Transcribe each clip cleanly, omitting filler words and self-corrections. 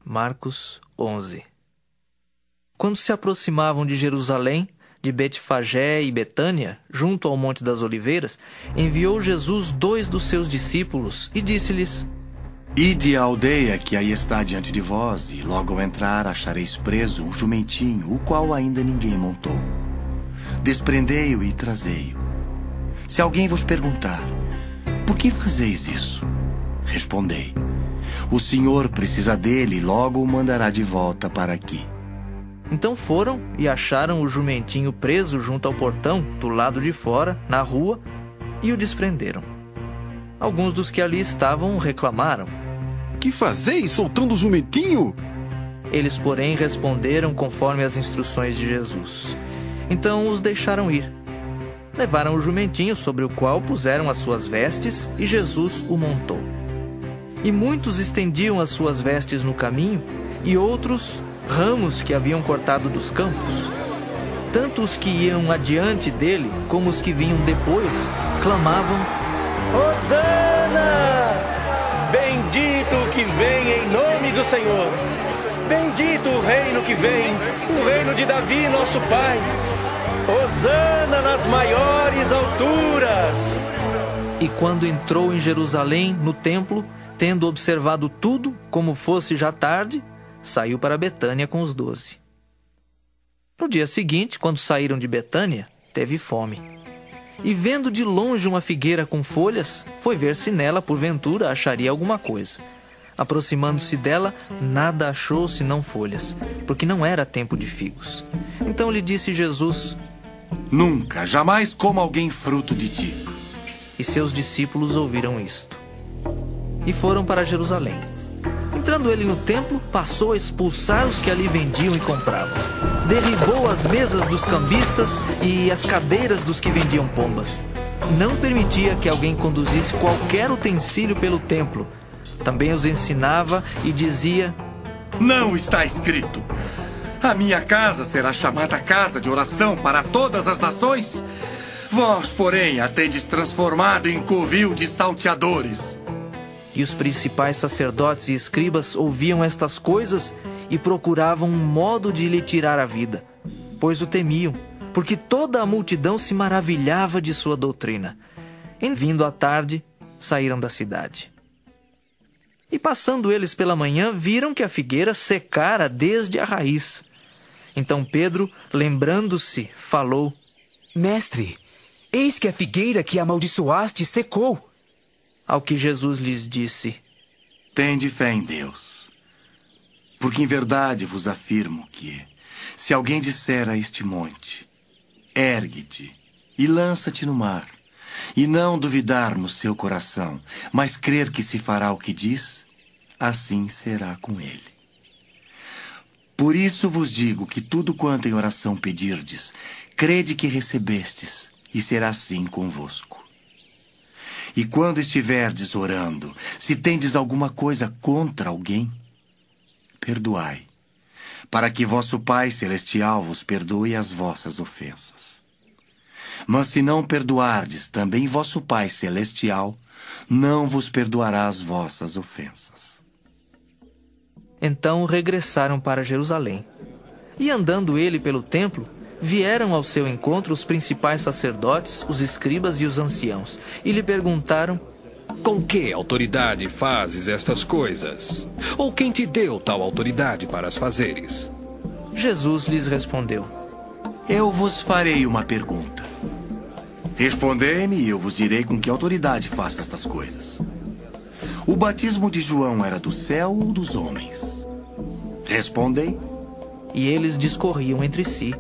Marcos 11. Quando se aproximavam de Jerusalém, de Betfagé e Betânia, junto ao Monte das Oliveiras, enviou Jesus 2 dos seus discípulos e disse-lhes: Ide à aldeia que aí está diante de vós, e logo ao entrar achareis preso um jumentinho, o qual ainda ninguém montou. Desprendei-o e trazei-o. Se alguém vos perguntar: por que fazeis isso? Respondei: o Senhor precisa dele e logo o mandará de volta para aqui. Então foram e acharam o jumentinho preso junto ao portão, do lado de fora, na rua, e o desprenderam. Alguns dos que ali estavam reclamaram: Que fazeis soltando o jumentinho? Eles, porém, responderam conforme as instruções de Jesus. Então os deixaram ir. Levaram o jumentinho, sobre o qual puseram as suas vestes, e Jesus o montou. E muitos estendiam as suas vestes no caminho, e outros ramos que haviam cortado dos campos. Tanto os que iam adiante dele, como os que vinham depois, clamavam: Hosana! Bendito o que vem em nome do Senhor! Bendito o reino que vem, o reino de Davi, nosso pai! Hosana nas maiores alturas! E quando entrou em Jerusalém, no templo, tendo observado tudo, como fosse já tarde, saiu para Betânia com os 12. No dia seguinte, quando saíram de Betânia, teve fome. E vendo de longe uma figueira com folhas, foi ver se nela, porventura, acharia alguma coisa. Aproximando-se dela, nada achou senão folhas, porque não era tempo de figos. Então lhe disse Jesus: Nunca, jamais coma alguém fruto de ti. E seus discípulos ouviram isto. E foram para Jerusalém. Entrando ele no templo, passou a expulsar os que ali vendiam e compravam. Derribou as mesas dos cambistas e as cadeiras dos que vendiam pombas. Não permitia que alguém conduzisse qualquer utensílio pelo templo. Também os ensinava e dizia: Não está escrito: a minha casa será chamada casa de oração para todas as nações? Vós, porém, a tendes transformado em covil de salteadores. E os principais sacerdotes e escribas ouviam estas coisas e procuravam um modo de lhe tirar a vida, pois o temiam, porque toda a multidão se maravilhava de sua doutrina. Em vindo à tarde, saíram da cidade. E passando eles pela manhã, viram que a figueira secara desde a raiz. Então Pedro, lembrando-se, falou: Mestre, eis que a figueira que amaldiçoaste secou. Ao que Jesus lhes disse: Tende fé em Deus, porque em verdade vos afirmo que, se alguém disser a este monte: ergue-te e lança-te no mar, e não duvidar no seu coração, mas crer que se fará o que diz, assim será com ele. Por isso vos digo que tudo quanto em oração pedirdes, crede que recebestes, e será assim convosco. E quando estiverdes orando, se tendes alguma coisa contra alguém, perdoai, para que vosso Pai Celestial vos perdoe as vossas ofensas. Mas se não perdoardes, também vosso Pai Celestial não vos perdoará as vossas ofensas. Então regressaram para Jerusalém. E andando ele pelo templo, vieram ao seu encontro os principais sacerdotes, os escribas e os anciãos, e lhe perguntaram: Com que autoridade fazes estas coisas? Ou quem te deu tal autoridade para as fazeres? Jesus lhes respondeu: Eu vos farei uma pergunta. Respondei-me e eu vos direi com que autoridade faço estas coisas. O batismo de João era do céu ou dos homens? Respondei. E eles discorriam entre si.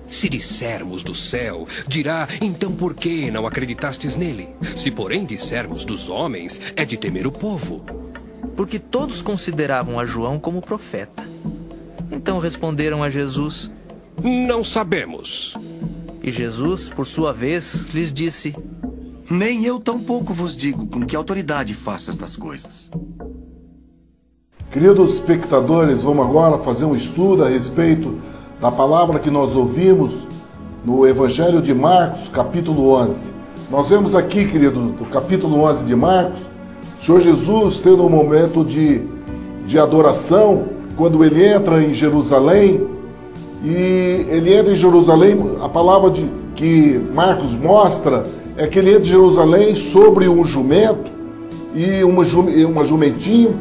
Se dissermos do céu, dirá, então por que não acreditastes nele? Se porém dissermos dos homens, é de temer o povo. Porque todos consideravam a João como profeta. Então responderam a Jesus: Não sabemos. E Jesus, por sua vez, lhes disse: Nem eu tampouco vos digo com que autoridade faço estas coisas. Queridos espectadores, vamos agora fazer um estudo a respeito da palavra que nós ouvimos no Evangelho de Marcos, capítulo 11. Nós vemos aqui, querido, no capítulo 11 de Marcos, o Senhor Jesus tendo um momento de adoração quando ele entra em Jerusalém, e ele entra em Jerusalém, a palavra que Marcos mostra é que ele entra em Jerusalém sobre um jumento e uma jumentinho,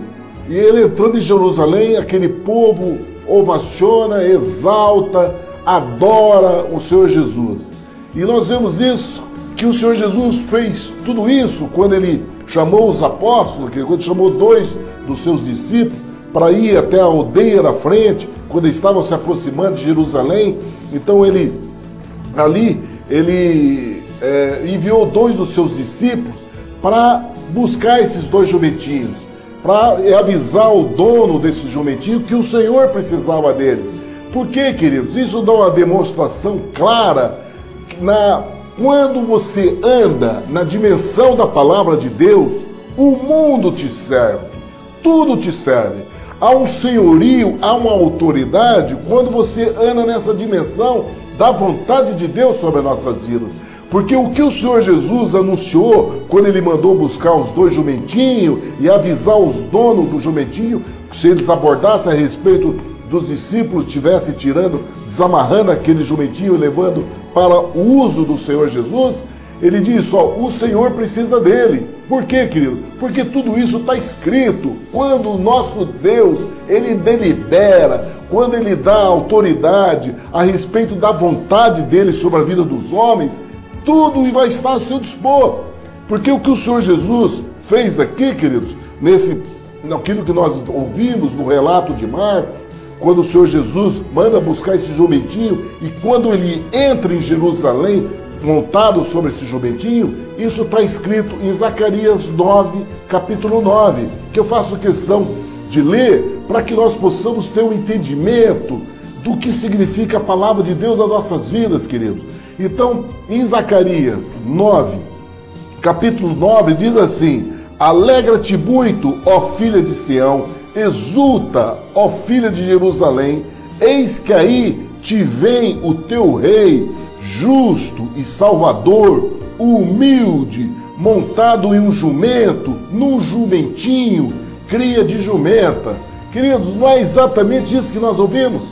e ele entrando em Jerusalém, aquele povo ovaciona, exalta, adora o Senhor Jesus. E nós vemos isso, que o Senhor Jesus fez tudo isso quando ele chamou os apóstolos, quando chamou 2 dos seus discípulos para ir até a aldeia da frente, quando eles estavam se aproximando de Jerusalém. Então ele enviou 2 dos seus discípulos para buscar esses 2 jumentinhos, para avisar o dono desses jumentinhos que o Senhor precisava deles. Por quê, queridos? Isso dá uma demonstração clara que quando você anda na dimensão da palavra de Deus, o mundo te serve, tudo te serve. Há um senhorio, há uma autoridade quando você anda nessa dimensão da vontade de Deus sobre as nossas vidas. Porque o que o Senhor Jesus anunciou quando ele mandou buscar os 2 jumentinhos e avisar os donos do jumentinho, se eles abordassem a respeito dos discípulos, estivessem desamarrando aquele jumentinho e levando para o uso do Senhor Jesus, ele diz, o Senhor precisa dele. Por quê, querido? Porque tudo isso está escrito. Quando o nosso Deus, ele delibera, quando ele dá autoridade a respeito da vontade dele sobre a vida dos homens, tudo vai estar a seu dispor. Porque o que o Senhor Jesus fez aqui, queridos, naquilo que nós ouvimos no relato de Marcos, quando o Senhor Jesus manda buscar esse jumentinho e quando ele entra em Jerusalém, montado sobre esse jumentinho, isso está escrito em Zacarias 9, capítulo 9, que eu faço questão de ler para que nós possamos ter um entendimento do que significa a palavra de Deus nas nossas vidas, queridos. Então, em Zacarias 9, capítulo 9, diz assim: alegra-te muito, ó filha de Sião, exulta, ó filha de Jerusalém, eis que aí te vem o teu rei, justo e salvador, humilde, montado em um jumento, num jumentinho, cria de jumenta. Queridos, não é exatamente isso que nós ouvimos?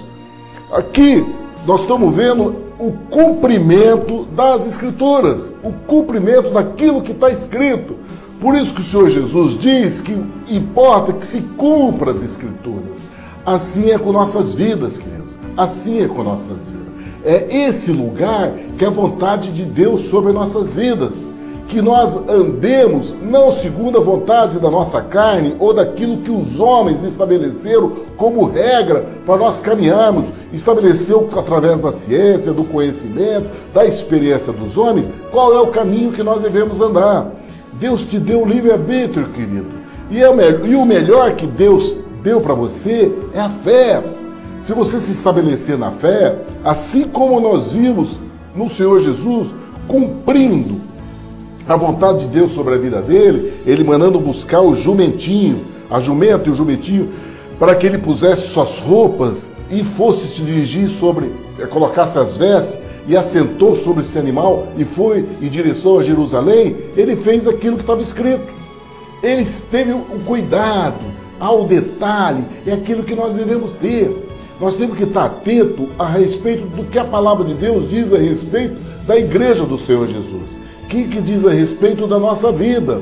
Aqui nós estamos vendo o cumprimento das Escrituras, o cumprimento daquilo que está escrito. Por isso que o Senhor Jesus diz que importa que se cumpra as Escrituras. Assim é com nossas vidas, queridos. Assim é com nossas vidas. É esse lugar que é a vontade de Deus sobre nossas vidas. Que nós andemos não segundo a vontade da nossa carne ou daquilo que os homens estabeleceram como regra para nós caminharmos. Estabeleceu através da ciência, do conhecimento, da experiência dos homens, qual é o caminho que nós devemos andar. Deus te deu o livre-arbítrio, querido. E o melhor que Deus deu para você é a fé. Se você se estabelecer na fé, assim como nós vimos no Senhor Jesus, cumprindo a vontade de Deus sobre a vida dele, ele mandando buscar o jumentinho, a jumenta e o jumentinho, para que ele pusesse suas roupas e fosse se dirigir colocasse as vestes e assentou sobre esse animal e foi em direção a Jerusalém, ele fez aquilo que estava escrito. Ele teve o cuidado ao detalhe, é aquilo que nós devemos ter. Nós temos que estar atento a respeito do que a palavra de Deus diz a respeito da igreja do Senhor Jesus. O que diz a respeito da nossa vida.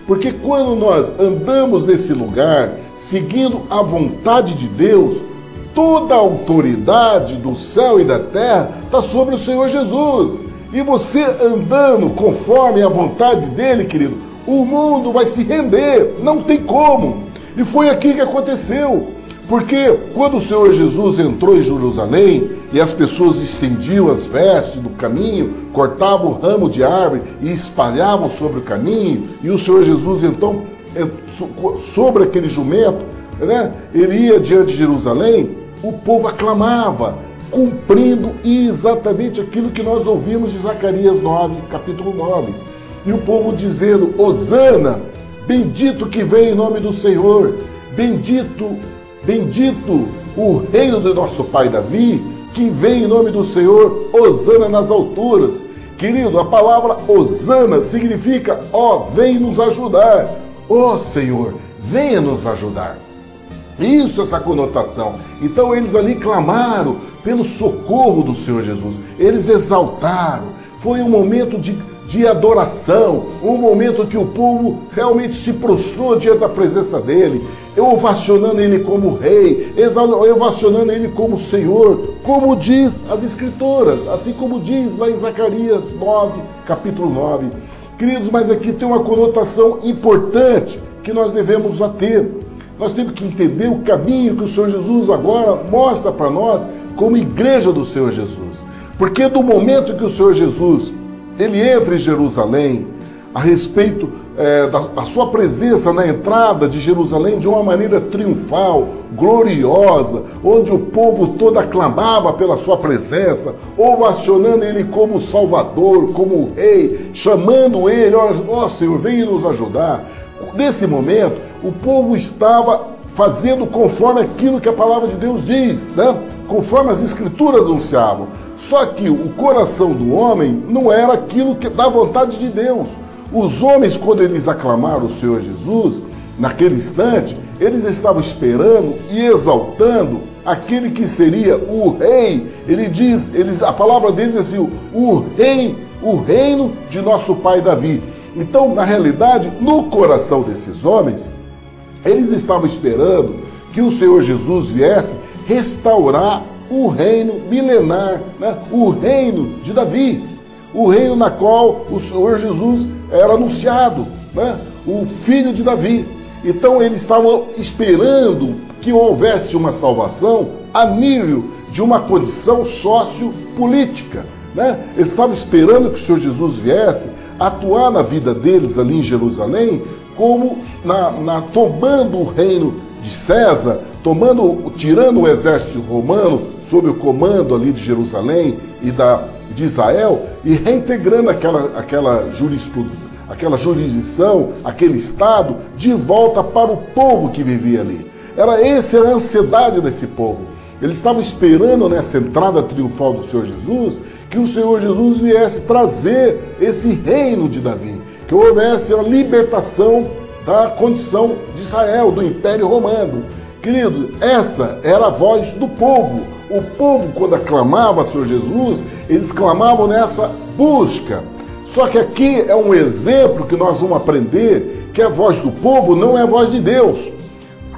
Porque quando nós andamos nesse lugar, seguindo a vontade de Deus, toda a autoridade do céu e da terra está sobre o Senhor Jesus. E você andando conforme a vontade dele, querido, o mundo vai se render, não tem como. E foi aqui que aconteceu. Porque quando o Senhor Jesus entrou em Jerusalém e as pessoas estendiam as vestes do caminho, cortavam o ramo de árvore e espalhavam sobre o caminho, e o Senhor Jesus então, sobre aquele jumento, né, ele ia diante de Jerusalém, o povo aclamava, cumprindo exatamente aquilo que nós ouvimos de Zacarias 9, capítulo 9. E o povo dizendo: Hosana, bendito que vem em nome do Senhor, bendito o reino do nosso pai Davi, que vem em nome do Senhor, Hosana nas alturas. Querido, a palavra Hosana significa: ó, vem nos ajudar. Ó Senhor, venha nos ajudar. Isso, essa conotação. Então eles ali clamaram pelo socorro do Senhor Jesus. Eles exaltaram. Foi um momento de adoração, um momento que o povo realmente se prostrou diante da presença dele, ovacionando ele como rei, ovacionando ele como Senhor, como diz as Escrituras, assim como diz lá em Zacarias 9, capítulo 9. Queridos, mas aqui tem uma conotação importante que nós devemos ter. Nós temos que entender o caminho que o Senhor Jesus agora mostra para nós como igreja do Senhor Jesus. Porque do momento que o Senhor Jesus ele entra em Jerusalém, a respeito da sua presença na entrada de Jerusalém de uma maneira triunfal, gloriosa, onde o povo todo aclamava pela sua presença, ovacionando ele como Salvador, como Rei, chamando ele, ó Senhor, venha nos ajudar. Nesse momento, o povo estava fazendo conforme aquilo que a palavra de Deus diz, né? Conforme as Escrituras anunciavam. Só que o coração do homem não era aquilo que da vontade de Deus. Os homens, quando eles aclamaram o Senhor Jesus, naquele instante, eles estavam esperando e exaltando aquele que seria o rei. Ele diz, a palavra deles é assim, o reino de nosso pai Davi. Então, na realidade, no coração desses homens, eles estavam esperando que o Senhor Jesus viesse restaurar o reino milenar, né? O reino de Davi, o reino na qual o Senhor Jesus era anunciado, né? O filho de Davi. Então eles estavam esperando que houvesse uma salvação a nível de uma condição sociopolítica, né? Eles estavam esperando que o Senhor Jesus viesse atuar na vida deles ali em Jerusalém, como tomando o reino de César, tirando o exército romano sob o comando ali de Jerusalém e de Israel e reintegrando aquela jurisdição, aquele estado de volta para o povo que vivia ali. Essa era a ansiedade desse povo. Eles estavam esperando nessa entrada triunfal do Senhor Jesus que o Senhor Jesus viesse trazer esse reino de Davi, que houvesse a libertação da condição de Israel, do Império Romano. Querido, essa era a voz do povo. O povo, quando aclamava o Senhor Jesus, eles clamavam nessa busca. Só que aqui é um exemplo que nós vamos aprender que a voz do povo não é a voz de Deus.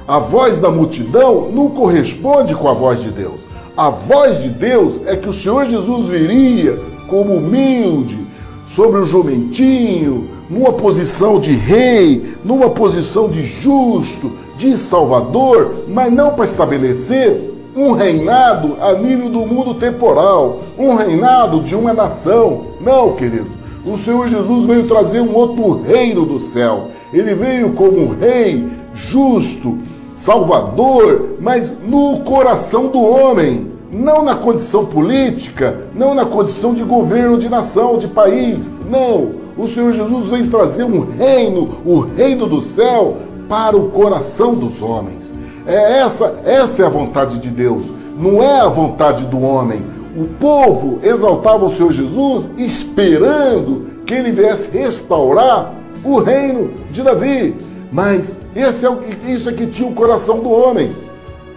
A voz da multidão não corresponde com a voz de Deus. A voz de Deus é que o Senhor Jesus viria como humilde, sobre o jumentinho, numa posição de rei, numa posição de justo, de salvador, mas não para estabelecer um reinado a nível do mundo temporal, um reinado de uma nação. Não, querido. O Senhor Jesus veio trazer um outro reino do céu. Ele veio como um rei justo, salvador, mas no coração do homem, não na condição política, não na condição de governo de nação, de país. Não. O Senhor Jesus veio trazer um reino, o reino do céu, para o coração dos homens. Essa é a vontade de Deus, não é a vontade do homem. O povo exaltava o Senhor Jesus esperando que ele viesse restaurar o reino de Davi. Mas isso é que tinha o coração do homem,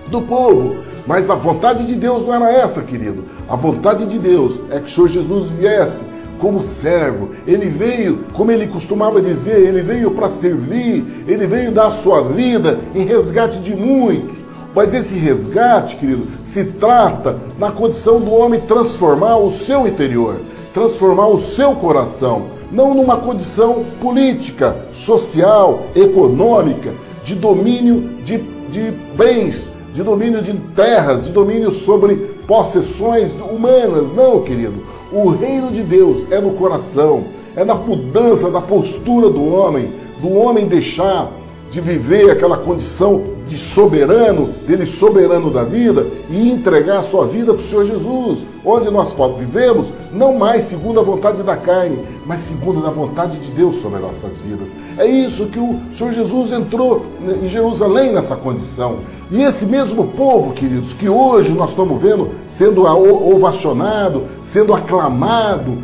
do povo. Mas a vontade de Deus não era essa, querido. A vontade de Deus é que o Senhor Jesus viesse como servo. Ele veio, como ele costumava dizer, ele veio para servir, ele veio dar a sua vida em resgate de muitos. Mas esse resgate, querido, se trata na condição do homem transformar o seu interior, transformar o seu coração, não numa condição política, social, econômica, de domínio de bens, de domínio de terras, de domínio sobre possessões humanas. Não, querido. O reino de Deus é no coração, é na mudança da postura do homem deixar de viver aquela condição de soberano, dele soberano da vida, e entregar a sua vida para o Senhor Jesus, onde nós vivemos, não mais segundo a vontade da carne, mas segundo a vontade de Deus sobre as nossas vidas. É isso que o Senhor Jesus entrou em Jerusalém nessa condição. E esse mesmo povo, queridos, que hoje nós estamos vendo sendo ovacionado, sendo aclamado,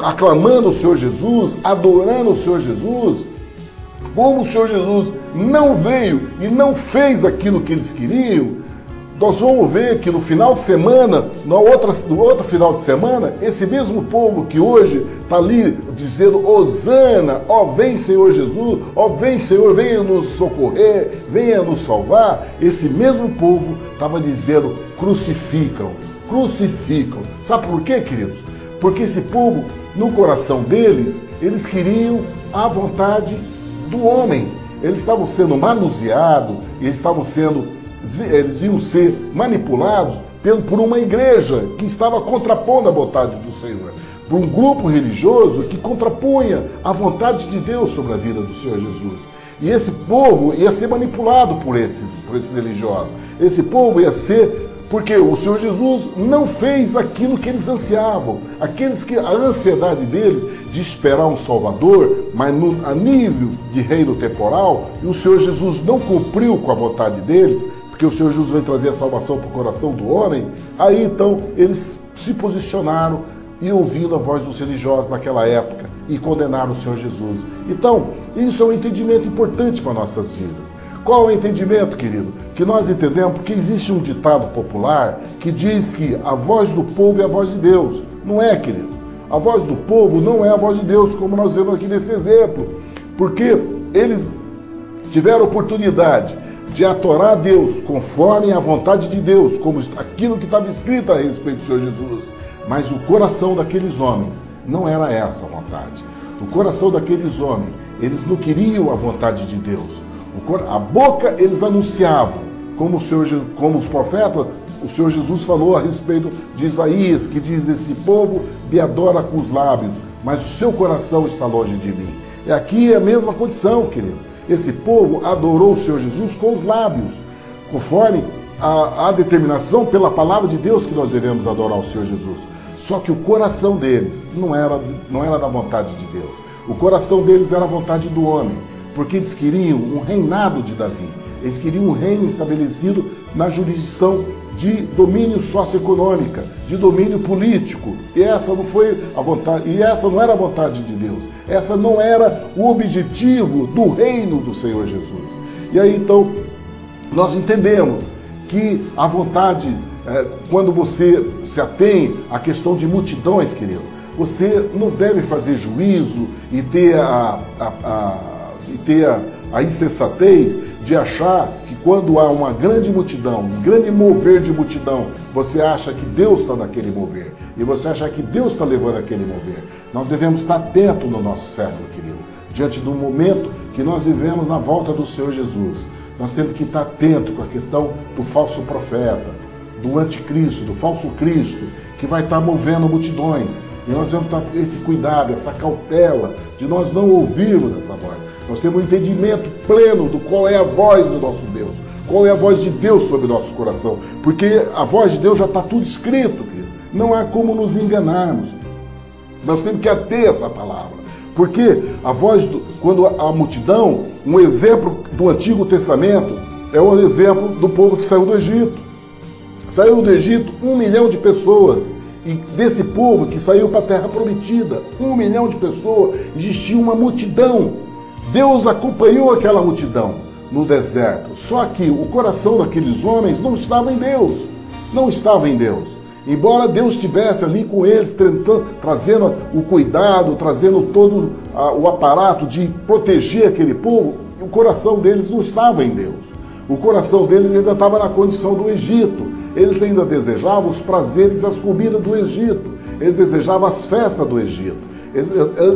aclamando o Senhor Jesus, adorando o Senhor Jesus, como o Senhor Jesus não veio e não fez aquilo que eles queriam, nós vamos ver que no final de semana, no outro final de semana, esse mesmo povo que hoje está ali dizendo Hosana, ó vem Senhor Jesus, ó vem Senhor, venha nos socorrer, venha nos salvar, esse mesmo povo estava dizendo crucificam, crucificam. Sabe por quê, queridos? Porque esse povo, no coração deles, eles queriam a vontade do homem. Eles estavam sendo manuseados, eles iam ser manipulados por uma igreja que estava contrapondo a vontade do Senhor, por um grupo religioso que contrapunha a vontade de Deus sobre a vida do Senhor Jesus. E esse povo ia ser manipulado por esses religiosos. Esse povo ia ser porque o Senhor Jesus não fez aquilo que eles ansiavam. A ansiedade deles de esperar um Salvador, mas a nível de reino temporal, e o Senhor Jesus não cumpriu com a vontade deles, porque o Senhor Jesus veio trazer a salvação para o coração do homem. Aí então eles se posicionaram e ouvindo a voz dos religiosos naquela época e condenaram o Senhor Jesus. Então, isso é um entendimento importante para nossas vidas. Qual é o entendimento, querido? Que nós entendemos porque existe um ditado popular que diz que a voz do povo é a voz de Deus. Não é, querido? A voz do povo não é a voz de Deus, como nós vemos aqui nesse exemplo. Porque eles tiveram oportunidade de adorar a Deus conforme a vontade de Deus, como aquilo que estava escrito a respeito do Senhor Jesus. Mas o coração daqueles homens não era essa a vontade. O coração daqueles homens, eles não queriam a vontade de Deus. A boca eles anunciavam, como os profetas, o Senhor Jesus falou a respeito de Isaías, que diz, esse povo me adora com os lábios, mas o seu coração está longe de mim. E aqui é a mesma condição, querido. Esse povo adorou o Senhor Jesus com os lábios, conforme a determinação pela palavra de Deus que nós devemos adorar o Senhor Jesus. Só que o coração deles não era da vontade de Deus. O coração deles era a vontade do homem, porque eles queriam um reinado de Davi. Eles queriam um reino estabelecido na jurisdição de domínio socioeconômica, de domínio político. E essa não foi a vontade, e essa não era a vontade de Deus. Essa não era o objetivo do reino do Senhor Jesus. E aí então nós entendemos que a vontade, quando você se atém à questão de multidões, querido, você não deve fazer juízo e ter a insensatez de achar que quando há uma grande multidão, um grande mover de multidão, você acha que Deus está naquele mover e você acha que Deus está levando aquele mover. Nós devemos estar atentos no nosso século, querido, diante do momento que nós vivemos na volta do Senhor Jesus. Nós temos que estar atentos com a questão do falso profeta, do anticristo, do falso Cristo, que vai estar movendo multidões. E nós vamos ter esse cuidado, essa cautela de nós não ouvirmos essa voz. Nós temos um entendimento pleno do qual é a voz do nosso Deus, qual é a voz de Deus sobre o nosso coração. Porque a voz de Deus já está tudo escrito, querido. Não há como nos enganarmos. Nós temos que ater essa palavra. Porque a voz, quando a multidão, um exemplo do Antigo Testamento, é o exemplo do povo que saiu do Egito. Saiu do Egito 1 milhão de pessoas. E desse povo que saiu para a terra prometida, 1 milhão de pessoas, existia uma multidão. Deus acompanhou aquela multidão no deserto. Só que o coração daqueles homens não estava em Deus. Não estava em Deus. Embora Deus estivesse ali com eles, trazendo o cuidado, trazendo todo o aparato de proteger aquele povo, o coração deles não estava em Deus. O coração deles ainda estava na condição do Egito. Eles ainda desejavam os prazeres e as comidas do Egito. Eles desejavam as festas do Egito.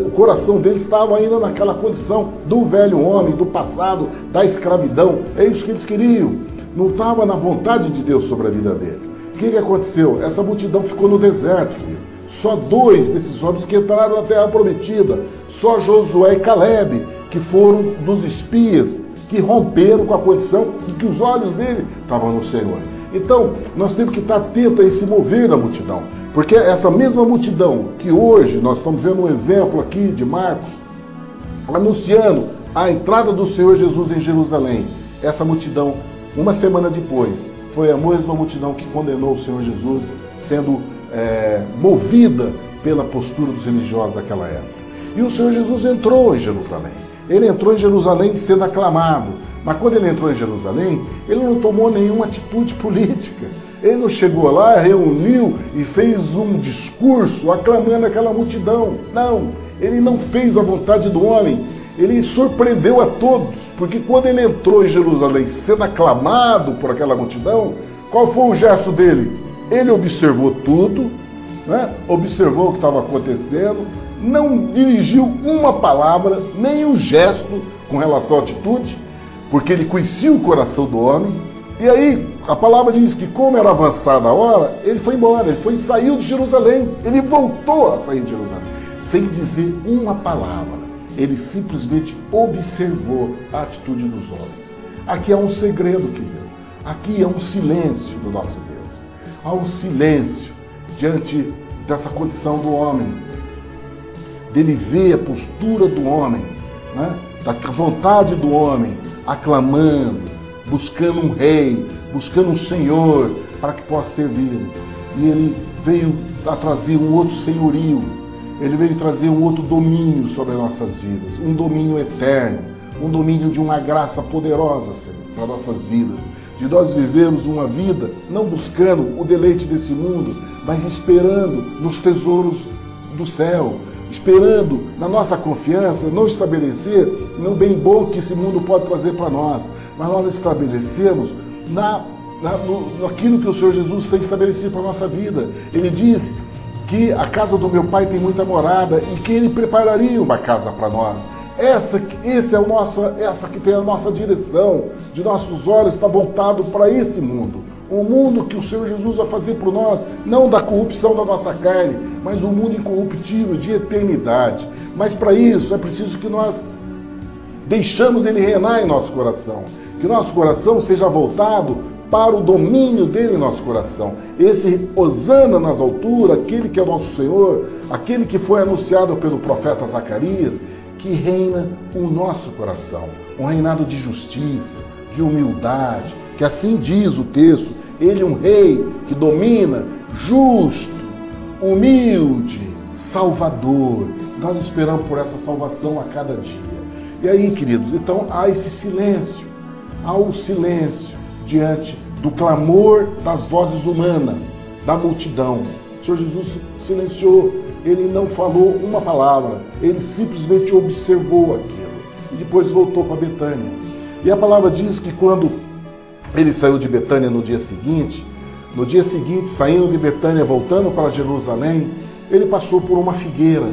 O coração deles estava ainda naquela condição do velho homem, do passado, da escravidão. É isso que eles queriam. Não estava na vontade de Deus sobre a vida deles. O que aconteceu? Essa multidão ficou no deserto, querido. Só 2 desses homens que entraram na terra prometida. Só Josué e Caleb, que foram dos espias, que romperam com a condição de que os olhos dele estavam no Senhor. Então, nós temos que estar atentos a esse mover da multidão. Porque essa mesma multidão que hoje, nós estamos vendo um exemplo aqui de Marcos, anunciando a entrada do Senhor Jesus em Jerusalém. Essa multidão, uma semana depois, foi a mesma multidão que condenou o Senhor Jesus, sendo movida pela postura dos religiosos daquela época. E o Senhor Jesus entrou em Jerusalém. Ele entrou em Jerusalém sendo aclamado. Mas quando ele entrou em Jerusalém, ele não tomou nenhuma atitude política. Ele não chegou lá, reuniu e fez um discurso aclamando aquela multidão. Não, ele não fez a vontade do homem. Ele surpreendeu a todos, porque quando ele entrou em Jerusalém sendo aclamado por aquela multidão, qual foi o gesto dele? Ele observou tudo, né? Observou o que estava acontecendo, não dirigiu uma palavra, nem um gesto com relação à atitude, porque ele conhecia o coração do homem. E aí a palavra diz que, como era avançada a hora, ele foi embora, saiu de Jerusalém, ele voltou a sair de Jerusalém, sem dizer uma palavra. Ele simplesmente observou a atitude dos homens. Aqui há um segredo, querido. Aqui há um silêncio do nosso Deus. Há um silêncio diante dessa condição do homem. Dele ver a postura do homem, né? Da vontade do homem, aclamando, buscando um rei, buscando um senhor para que possa servi-lo. E ele veio a trazer um outro senhorio. Ele veio trazer um outro domínio sobre as nossas vidas, um domínio eterno, um domínio de uma graça poderosa, Senhor, para nossas vidas, de nós vivermos uma vida não buscando o deleite desse mundo, mas esperando nos tesouros do céu, esperando na nossa confiança, não estabelecer no bem bom que esse mundo pode trazer para nós, mas nós estabelecemos naquilo que o Senhor Jesus tem estabelecido para a nossa vida. Ele disse que a casa do meu pai tem muita morada e que ele prepararia uma casa para nós. Essa que tem a nossa direção, de nossos olhos está voltado para esse mundo. Um mundo que o Senhor Jesus vai fazer por nós, não da corrupção da nossa carne, mas um mundo incorruptível, de eternidade. Mas para isso é preciso que nós deixamos Ele reinar em nosso coração, que nosso coração seja voltado para o domínio dele em nosso coração. Esse Hosana nas alturas, aquele que é o nosso Senhor, aquele que foi anunciado pelo profeta Zacarias, que reina o nosso coração, um reinado de justiça, de humildade, que assim diz o texto, ele é um rei que domina, justo, humilde, salvador. Nós esperamos por essa salvação a cada dia. E aí, queridos, então há esse silêncio, há o silêncio diante do clamor das vozes humanas, da multidão. O Senhor Jesus silenciou, ele não falou uma palavra, ele simplesmente observou aquilo e depois voltou para Betânia. E a palavra diz que quando ele saiu de Betânia no dia seguinte, saindo de Betânia, voltando para Jerusalém, ele passou por uma figueira,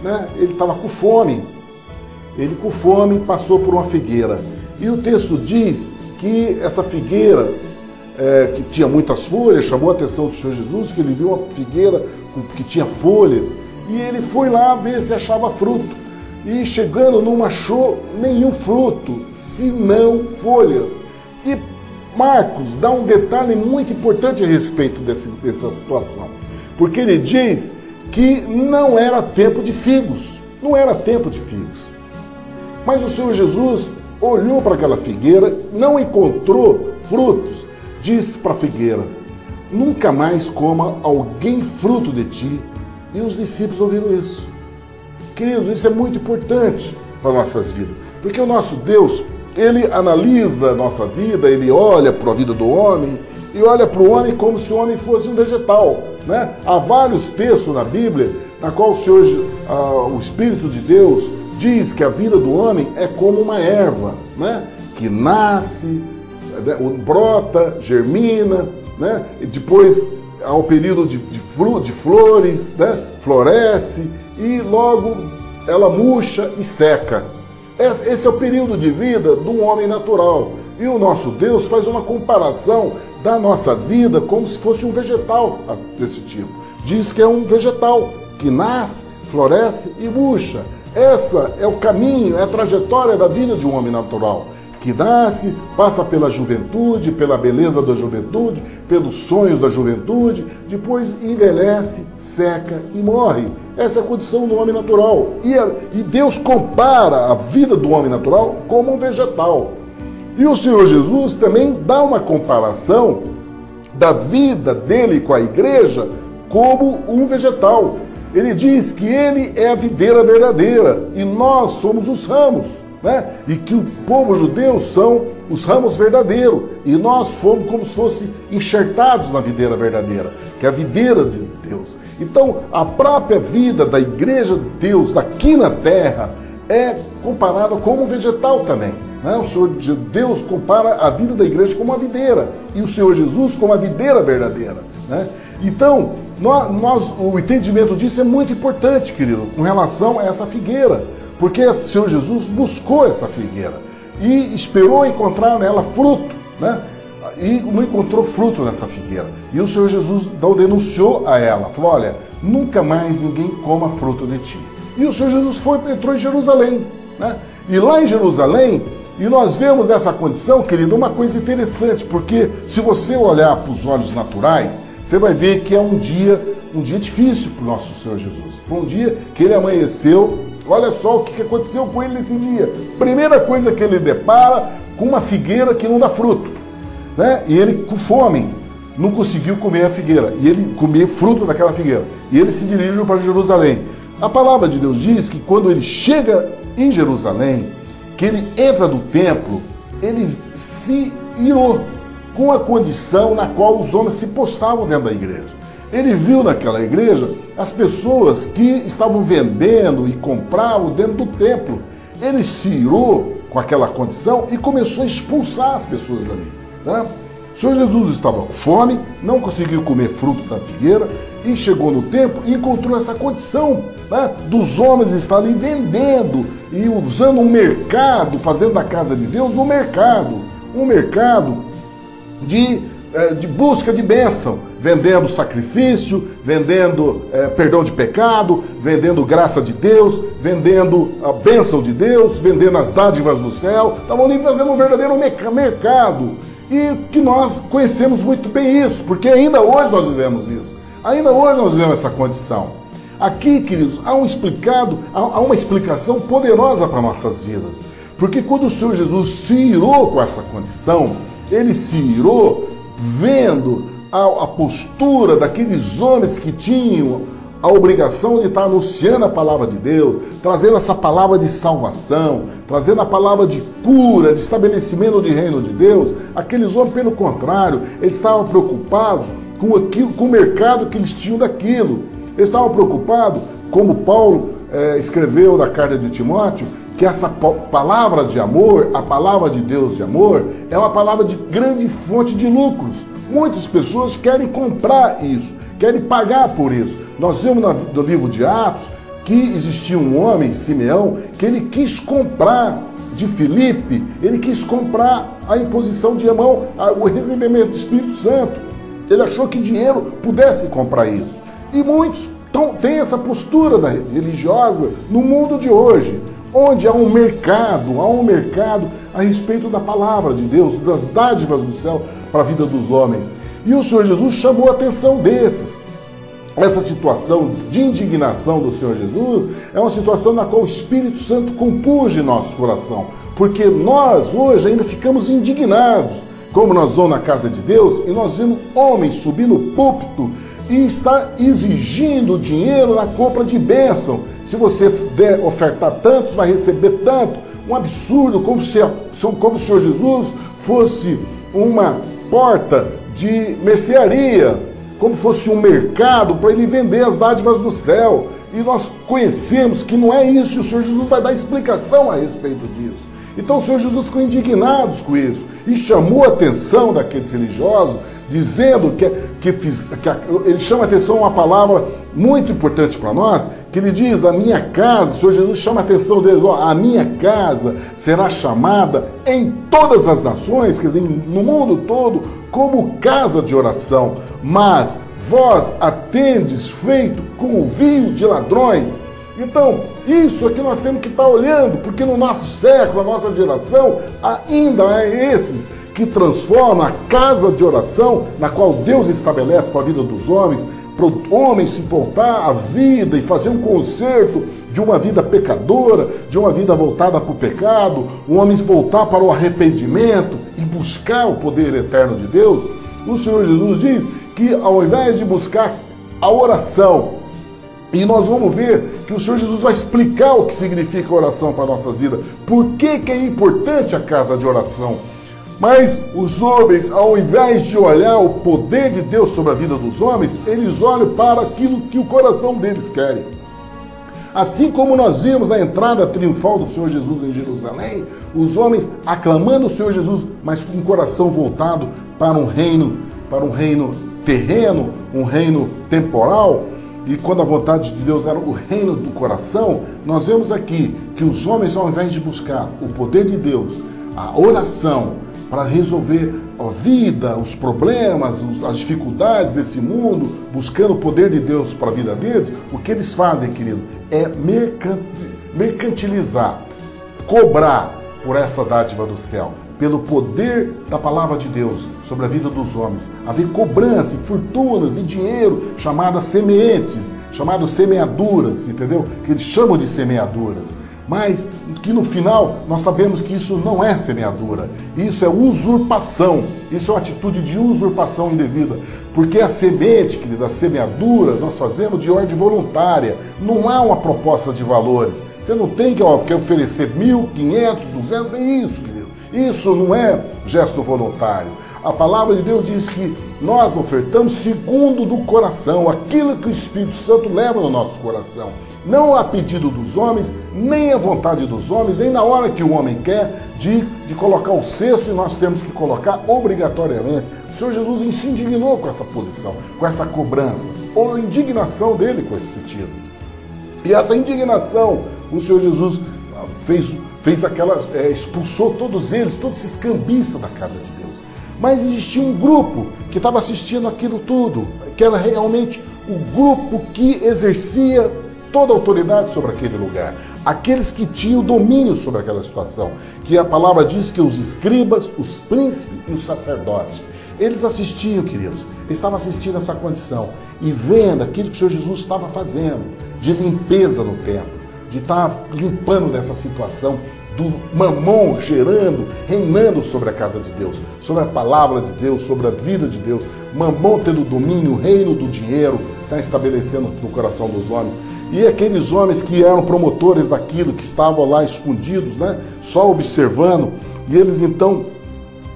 né? Ele estava com fome, passou por uma figueira. E o texto diz que essa figueira, que tinha muitas folhas, chamou a atenção do Senhor Jesus, que ele viu uma figueira que tinha folhas, e ele foi lá ver se achava fruto. E chegando, não achou nenhum fruto, senão folhas. E Marcos dá um detalhe muito importante a respeito dessa situação, porque ele diz que não era tempo de figos, Mas o Senhor Jesus olhou para aquela figueira, não encontrou frutos, disse para a figueira: nunca mais coma alguém fruto de ti. E os discípulos ouviram isso. Queridos, isso é muito importante para nossas vidas, porque o nosso Deus, ele analisa a nossa vida, ele olha para a vida do homem e olha para o homem como se o homem fosse um vegetal, né? Há vários textos na Bíblia na qual o Espírito de Deus diz que a vida do homem é como uma erva, né? Que nasce, brota, germina, né? E depois há um período de flores, né? Floresce e logo ela murcha e seca. Esse é o período de vida do homem natural. E o nosso Deus faz uma comparação da nossa vida como se fosse um vegetal desse tipo. Diz que é um vegetal que nasce, floresce e murcha. Essa é o caminho, é a trajetória da vida de um homem natural, que nasce, passa pela juventude, pela beleza da juventude, pelos sonhos da juventude, depois envelhece, seca e morre. Essa é a condição do homem natural. E Deus compara a vida do homem natural como um vegetal. E o Senhor Jesus também dá uma comparação da vida dele com a igreja como um vegetal. Ele diz que ele é a videira verdadeira e nós somos os ramos. né? E que o povo judeu são os ramos verdadeiros, e nós fomos como se fossem enxertados na videira verdadeira, que é a videira de Deus. Então, a própria vida da igreja de Deus aqui na terra é comparada como um vegetal também, né? O Senhor Deus compara a vida da igreja como uma videira, e o Senhor Jesus como a videira verdadeira, né? Então, o entendimento disso é muito importante, querido, com relação a essa figueira, porque o Senhor Jesus buscou essa figueira e esperou encontrar nela fruto, né? E não encontrou fruto nessa figueira. E o Senhor Jesus então denunciou a ela, falou: olha, nunca mais ninguém coma fruto de ti. E o Senhor Jesus entrou em Jerusalém, né? E lá em Jerusalém, e nós vemos nessa condição, querido, uma coisa interessante, porque se você olhar para os olhos naturais, você vai ver que é um dia difícil para o nosso Senhor Jesus. Foi um dia que ele amanheceu. Olha só o que aconteceu com ele nesse dia. Primeira coisa que ele depara com uma figueira que não dá fruto, né? E ele, com fome, não conseguiu comer a figueira, e ele comer fruto daquela figueira. E ele se dirige para Jerusalém. A palavra de Deus diz que quando ele chega em Jerusalém, que ele entra no templo, ele se irou com a condição na qual os homens se postavam dentro da igreja. Ele viu naquela igreja as pessoas que estavam vendendo e compravam dentro do templo. Ele se irou com aquela condição e começou a expulsar as pessoas dali, né? O Senhor Jesus estava com fome, não conseguiu comer fruto da figueira e chegou no templo e encontrou essa condição, né, dos homens estarem vendendo e usando um mercado, fazendo da casa de Deus um mercado de busca de bênção, vendendo sacrifício, vendendo perdão de pecado, vendendo graça de Deus, vendendo a bênção de Deus, vendendo as dádivas do céu. Estavam ali fazendo um verdadeiro mercado. E que nós conhecemos muito bem isso, porque ainda hoje nós vivemos isso. Ainda hoje nós vivemos essa condição. Aqui, queridos, há uma explicação poderosa para nossas vidas. Porque quando o Senhor Jesus se irou com essa condição, ele se irou vendo a postura daqueles homens que tinham a obrigação de estar anunciando a palavra de Deus, trazendo essa palavra de salvação, trazendo a palavra de cura, de estabelecimento de reino de Deus. Aqueles homens, pelo contrário, eles estavam preocupados com o mercado que eles tinham daquilo. Eles estavam preocupados, como Paulo escreveu na carta de Timóteo, que essa palavra de amor, a palavra de Deus de amor, é uma palavra de grande fonte de lucros. Muitas pessoas querem comprar isso, querem pagar por isso. Nós vemos no livro de Atos que existia um homem, Simeão, que ele quis comprar de Filipe, ele quis comprar a imposição de mão, o recebimento do Espírito Santo. Ele achou que dinheiro pudesse comprar isso. E muitos têm essa postura religiosa no mundo de hoje, onde há um mercado a respeito da palavra de Deus, das dádivas do céu para a vida dos homens. E o Senhor Jesus chamou a atenção desses. Essa situação de indignação do Senhor Jesus é uma situação na qual o Espírito Santo compunge nosso coração, porque nós hoje ainda ficamos indignados, como nós vamos na casa de Deus e nós vemos homens subir no púlpito e está exigindo dinheiro na compra de bênção. Se você der ofertar tanto, você vai receber tanto. Um absurdo, como se o Senhor Jesus fosse uma porta de mercearia, como fosse um mercado para ele vender as dádivas do céu. E nós conhecemos que não é isso, e o Senhor Jesus vai dar explicação a respeito disso. Então o Senhor Jesus ficou indignado com isso e chamou a atenção daqueles religiosos, dizendo que ele chama a atenção a uma palavra muito importante para nós, que ele diz: a minha casa, o Senhor Jesus chama a atenção deles, a minha casa será chamada em todas as nações, quer dizer, no mundo todo, como casa de oração, mas vós a tendes feito convívio de ladrões. Então, isso é que nós temos que estar olhando, porque no nosso século, na nossa geração, ainda é esses que transformam a casa de oração, na qual Deus estabelece para a vida dos homens, para o homem se voltar à vida e fazer um conserto de uma vida pecadora, de uma vida voltada para o pecado, o homem voltar para o arrependimento e buscar o poder eterno de Deus. O Senhor Jesus diz que ao invés de buscar a oração E nós vamos ver que o Senhor Jesus vai explicar o que significa oração para nossas vidas. Por que é importante a casa de oração? Mas os homens, ao invés de olhar o poder de Deus sobre a vida dos homens, eles olham para aquilo que o coração deles quer. Assim como nós vimos na entrada triunfal do Senhor Jesus em Jerusalém, os homens aclamando o Senhor Jesus, mas com o coração voltado para um reino terreno, um reino temporal. E quando a vontade de Deus era o reino do coração, nós vemos aqui que os homens, ao invés de buscar o poder de Deus, a oração para resolver a vida, os problemas, as dificuldades desse mundo, buscando o poder de Deus para a vida deles, o que eles fazem, querido, é mercantilizar, cobrar por essa dádiva do céu, pelo poder da palavra de Deus sobre a vida dos homens. Haver cobrança, fortunas e dinheiro, chamadas sementes, chamadas semeaduras, entendeu? Que eles chamam de semeaduras. Mas que no final nós sabemos que isso não é semeadura, isso é usurpação, isso é uma atitude de usurpação indevida, porque a semente, querida, a semeadura, nós fazemos de ordem voluntária, não há uma proposta de valores, você não tem que oferecer 1.500, 200, é isso, querido, isso não é gesto voluntário. A palavra de Deus diz que nós ofertamos segundo do coração, aquilo que o Espírito Santo leva no nosso coração. Não a pedido dos homens, nem a vontade dos homens, nem na hora que o homem quer de colocar o cesto e nós temos que colocar obrigatoriamente. O Senhor Jesus se indignou com essa posição, com essa cobrança, ou a indignação dele com esse sentido. E essa indignação, o Senhor Jesus fez aquela, expulsou todos eles, todos esses cambistas da casa de Deus. Mas existia um grupo que estava assistindo aquilo tudo, que era realmente o grupo que exercia toda a autoridade sobre aquele lugar, aqueles que tinham domínio sobre aquela situação, que a palavra diz que os escribas, os príncipes e os sacerdotes, eles assistiam, queridos, estavam assistindo essa condição e vendo aquilo que o Senhor Jesus estava fazendo, de limpeza no templo, de estar limpando dessa situação do mamon gerando, reinando sobre a casa de Deus, sobre a palavra de Deus, sobre a vida de Deus, mamon tendo domínio, o reino do dinheiro, está estabelecendo no coração dos homens. E aqueles homens que eram promotores daquilo, que estavam lá escondidos, né, só observando, e eles então,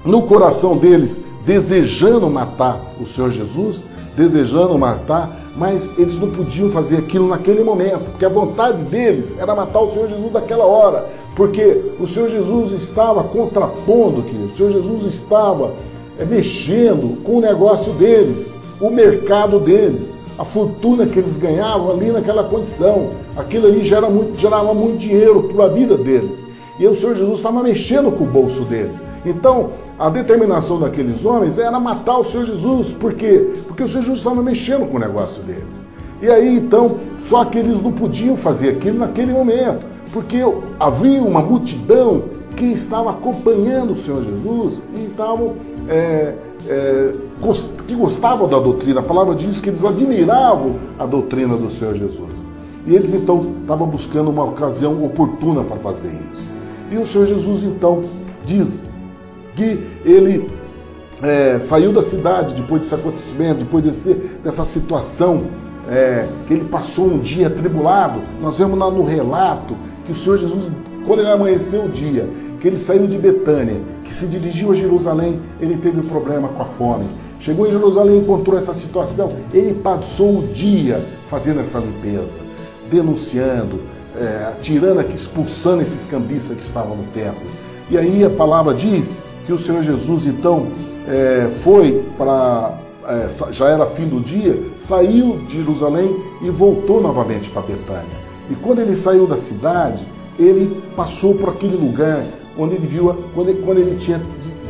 no coração deles, desejando matar o Senhor Jesus, desejando matar, mas eles não podiam fazer aquilo naquele momento, porque a vontade deles era matar o Senhor Jesus naquela hora, porque o Senhor Jesus estava contrapondo, querido, o Senhor Jesus estava mexendo com o negócio deles, o mercado deles, a fortuna que eles ganhavam ali naquela condição. Aquilo ali gerava muito dinheiro para a vida deles. E o Senhor Jesus estava mexendo com o bolso deles. Então, a determinação daqueles homens era matar o Senhor Jesus. Por quê? Porque o Senhor Jesus estava mexendo com o negócio deles. E aí, então, só que eles não podiam fazer aquilo naquele momento, porque havia uma multidão que estava acompanhando o Senhor Jesus e estavam... que gostavam da doutrina. A palavra diz que eles admiravam a doutrina do Senhor Jesus. E eles então estavam buscando uma ocasião oportuna para fazer isso. E o Senhor Jesus então diz que ele saiu da cidade depois desse acontecimento, depois dessa situação, que ele passou um dia atribulado. Nós vemos lá no relato que o Senhor Jesus, quando ele amanheceu o dia, que ele saiu de Betânia, que se dirigiu a Jerusalém, ele teve um problema com a fome. Chegou em Jerusalém, encontrou essa situação, ele passou o dia fazendo essa limpeza, denunciando, expulsando esses cambistas que estavam no templo. E aí a palavra diz que o Senhor Jesus então foi para, já era fim do dia, saiu de Jerusalém e voltou novamente para Betânia. E quando ele saiu da cidade, ele passou por aquele lugar onde ele viu, quando ele tinha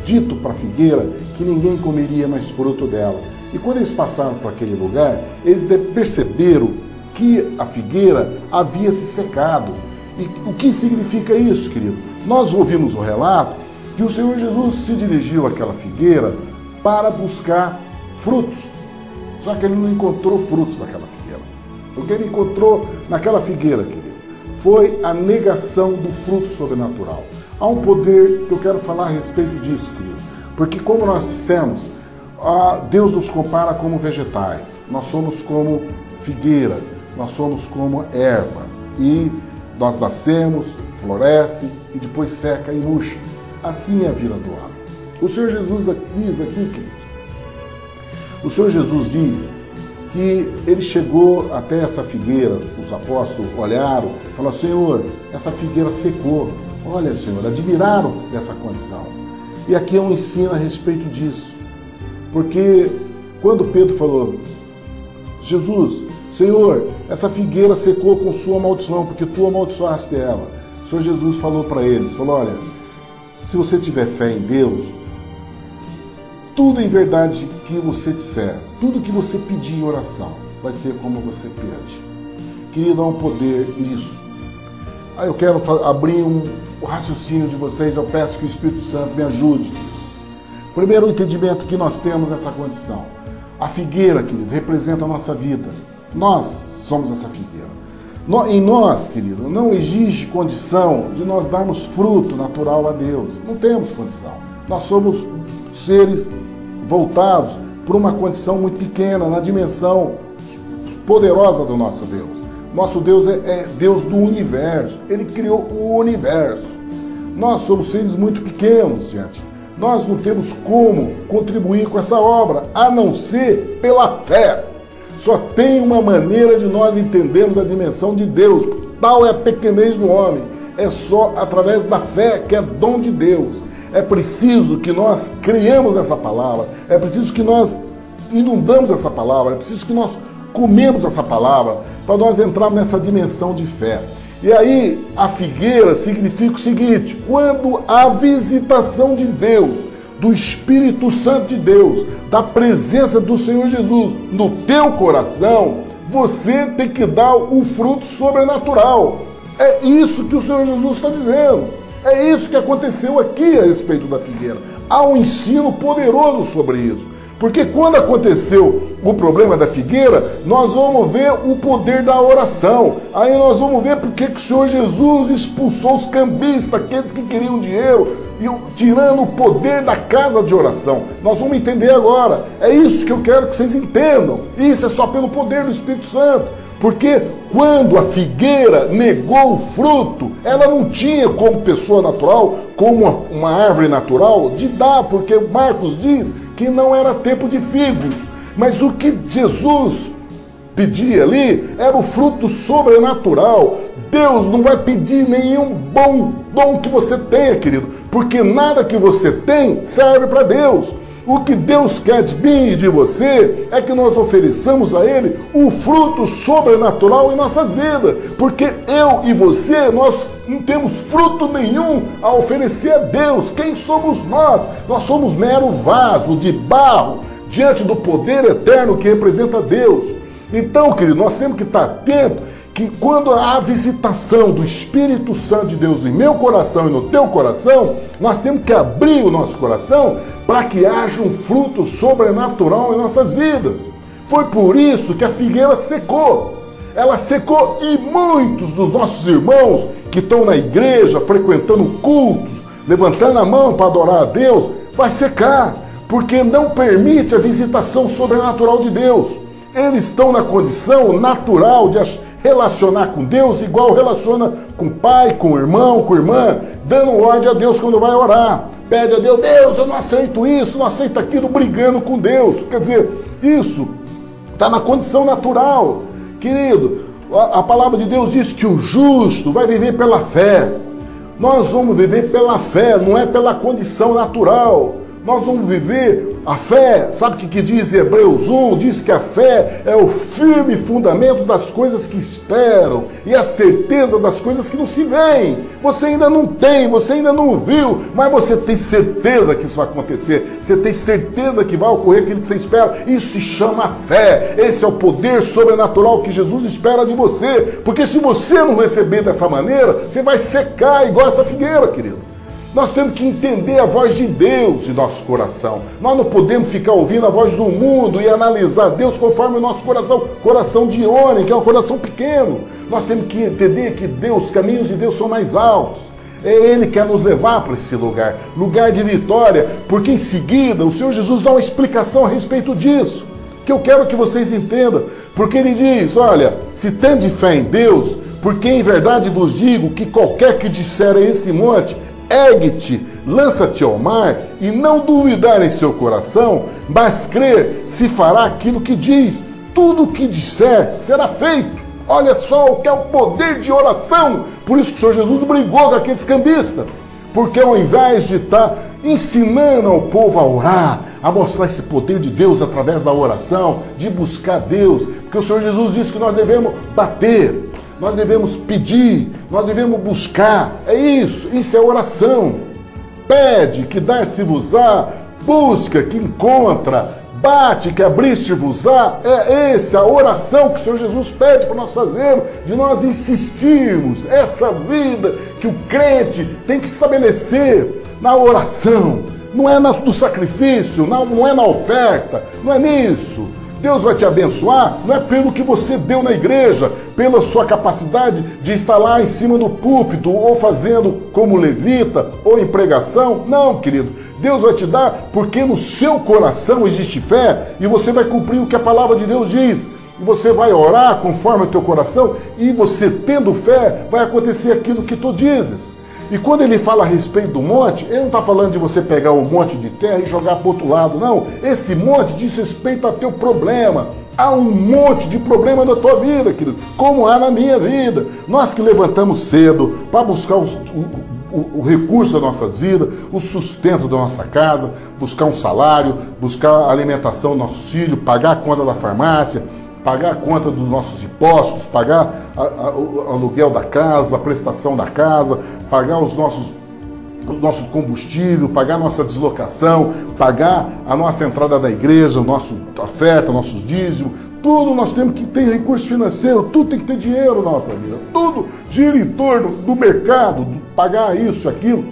dito para a figueira que ninguém comeria mais fruto dela. E quando eles passaram por aquele lugar, eles perceberam que a figueira havia se secado. E o que significa isso, querido? Nós ouvimos o relato que o Senhor Jesus se dirigiu àquela figueira para buscar frutos. Só que ele não encontrou frutos naquela figueira. O que ele encontrou naquela figueira, querido, foi a negação do fruto sobrenatural. Há um poder que eu quero falar a respeito disso, querido. Porque como nós dissemos, Deus nos compara como vegetais. Nós somos como figueira. nós somos como erva. E nós nascemos, floresce e depois seca e murcha. Assim é a vida do homem. O Senhor Jesus diz aqui, querido, o Senhor Jesus diz que ele chegou até essa figueira, os apóstolos olharam, falaram: Senhor, essa figueira secou. Olha, Senhor, admiraram dessa condição. E aqui é um ensino a respeito disso. Porque quando Pedro falou: Jesus, Senhor, essa figueira secou com sua maldição, porque tu amaldiçoaste ela. O Senhor Jesus falou para eles, falou: olha, se você tiver fé em Deus, tudo em verdade que você disser, tudo que você pedir em oração, vai ser como você pede. Querido, há um poder nisso. Aí eu quero abrir o raciocínio de vocês, eu peço que o Espírito Santo me ajude nisso. Primeiro, o entendimento que nós temos nessa condição. A figueira, querido, representa a nossa vida. Nós somos essa figueira. Em nós, querido, não exige condição de nós darmos fruto natural a Deus. Não temos condição. Nós somos seres voltados para uma condição muito pequena, na dimensão poderosa do nosso Deus. Nosso Deus é Deus do universo. Ele criou o universo. Nós somos seres muito pequenos, gente. Nós não temos como contribuir com essa obra, a não ser pela fé. Só tem uma maneira de nós entendermos a dimensão de Deus. Tal é a pequenez do homem. É só através da fé, que é dom de Deus. É preciso que nós criamos essa palavra. É preciso que nós inundamos essa palavra. É preciso que nós comemos essa palavra para nós entrarmos nessa dimensão de fé. E aí, a figueira significa o seguinte: quando a visitação de Deus, do Espírito Santo de Deus, da presença do Senhor Jesus no teu coração, você tem que dar o fruto sobrenatural. É isso que o Senhor Jesus está dizendo. É isso que aconteceu aqui a respeito da figueira. Há um ensino poderoso sobre isso. Porque quando aconteceu o problema da figueira, nós vamos ver o poder da oração. Aí nós vamos ver porque que o Senhor Jesus expulsou os cambistas, aqueles que queriam dinheiro, e tirando o poder da casa de oração. Nós vamos entender agora. É isso que eu quero que vocês entendam. Isso é só pelo poder do Espírito Santo. Porque quando a figueira negou o fruto, ela não tinha como pessoa natural, como uma árvore natural, de dar, porque Marcos diz que não era tempo de figos. Mas o que Jesus pedia ali era o fruto sobrenatural. Deus não vai pedir nenhum bom dom que você tenha, querido, porque nada que você tem serve para Deus. O que Deus quer de mim e de você é que nós ofereçamos a Ele o fruto sobrenatural em nossas vidas. Porque eu e você, nós não temos fruto nenhum a oferecer a Deus. Quem somos nós? Nós somos mero vaso de barro diante do poder eterno que representa Deus. Então, querido, nós temos que estar atentos que quando há a visitação do Espírito Santo de Deus em meu coração e no teu coração, nós temos que abrir o nosso coração para que haja um fruto sobrenatural em nossas vidas. Foi por isso que a figueira secou. Ela secou e muitos dos nossos irmãos que estão na igreja, frequentando cultos, levantando a mão para adorar a Deus, vai secar, porque não permite a visitação sobrenatural de Deus. Eles estão na condição natural de relacionar com Deus igual relaciona com o pai, com o irmão, com a irmã, dando ordem a Deus quando vai orar. Pede a Deus: Deus, eu não aceito isso, não aceito aquilo, brigando com Deus. Quer dizer, isso está na condição natural. Querido, a palavra de Deus diz que o justo vai viver pela fé. Nós vamos viver pela fé, não é pela condição natural. Nós vamos viver a fé. Sabe o que diz Hebreus 1? Diz que a fé é o firme fundamento das coisas que esperam e a certeza das coisas que não se veem. Você ainda não tem, você ainda não viu, mas você tem certeza que isso vai acontecer. Você tem certeza que vai ocorrer aquilo que você espera. Isso se chama fé. Esse é o poder sobrenatural que Jesus espera de você. Porque se você não receber dessa maneira, você vai secar igual essa figueira, querido. Nós temos que entender a voz de Deus em nosso coração. Nós não podemos ficar ouvindo a voz do mundo e analisar Deus conforme o nosso coração de homem, que é um coração pequeno. Nós temos que entender que os caminhos de Deus são mais altos. Ele quer nos levar para esse lugar, lugar de vitória, porque em seguida o Senhor Jesus dá uma explicação a respeito disso. que eu quero que vocês entendam. Porque ele diz, olha, se tende fé em Deus, porque em verdade vos digo que qualquer que disser a esse monte, ergue-te, lança-te ao mar, e não duvidar em seu coração, mas crer, se fará aquilo que diz. Tudo o que disser será feito. Olha só o que é o poder de oração. Por isso que o Senhor Jesus brigou com aqueles cambistas. Porque ao invés de estar ensinando ao povo a orar, a mostrar esse poder de Deus através da oração, de buscar Deus, porque o Senhor Jesus disse que nós devemos bater, nós devemos pedir, nós devemos buscar. É isso é oração. Pede, que dar-se-vos-á, busca, que encontra, bate, que abriste-vos-á. É essa a oração que o Senhor Jesus pede para nós fazermos, de nós insistirmos. Essa vida que o crente tem que estabelecer na oração, não é no sacrifício, não é na oferta, não é nisso. Deus vai te abençoar, não é pelo que você deu na igreja, pela sua capacidade de estar lá em cima do púlpito, ou fazendo como levita, ou em pregação. Não, querido. Deus vai te dar porque no seu coração existe fé e você vai cumprir o que a palavra de Deus diz. E você vai orar conforme o teu coração e você tendo fé, vai acontecer aquilo que tu dizes. E quando ele fala a respeito do monte, ele não está falando de você pegar um monte de terra e jogar para o outro lado, não. Esse monte diz respeito a teu problema. Há um monte de problema na tua vida, querido, como há na minha vida. Nós que levantamos cedo para buscar o recurso das nossas vidas, o sustento da nossa casa, buscar um salário, buscar a alimentação dos nossos filhos, pagar a conta da farmácia, pagar a conta dos nossos impostos, pagar o aluguel da casa, a prestação da casa, pagar o nosso combustível, pagar a nossa deslocação, pagar a nossa entrada da igreja, a nossa oferta, nossos dízimos, tudo nós temos que ter recurso financeiro, tudo tem que ter dinheiro na nossa vida, tudo gira em torno do mercado, pagar isso, aquilo.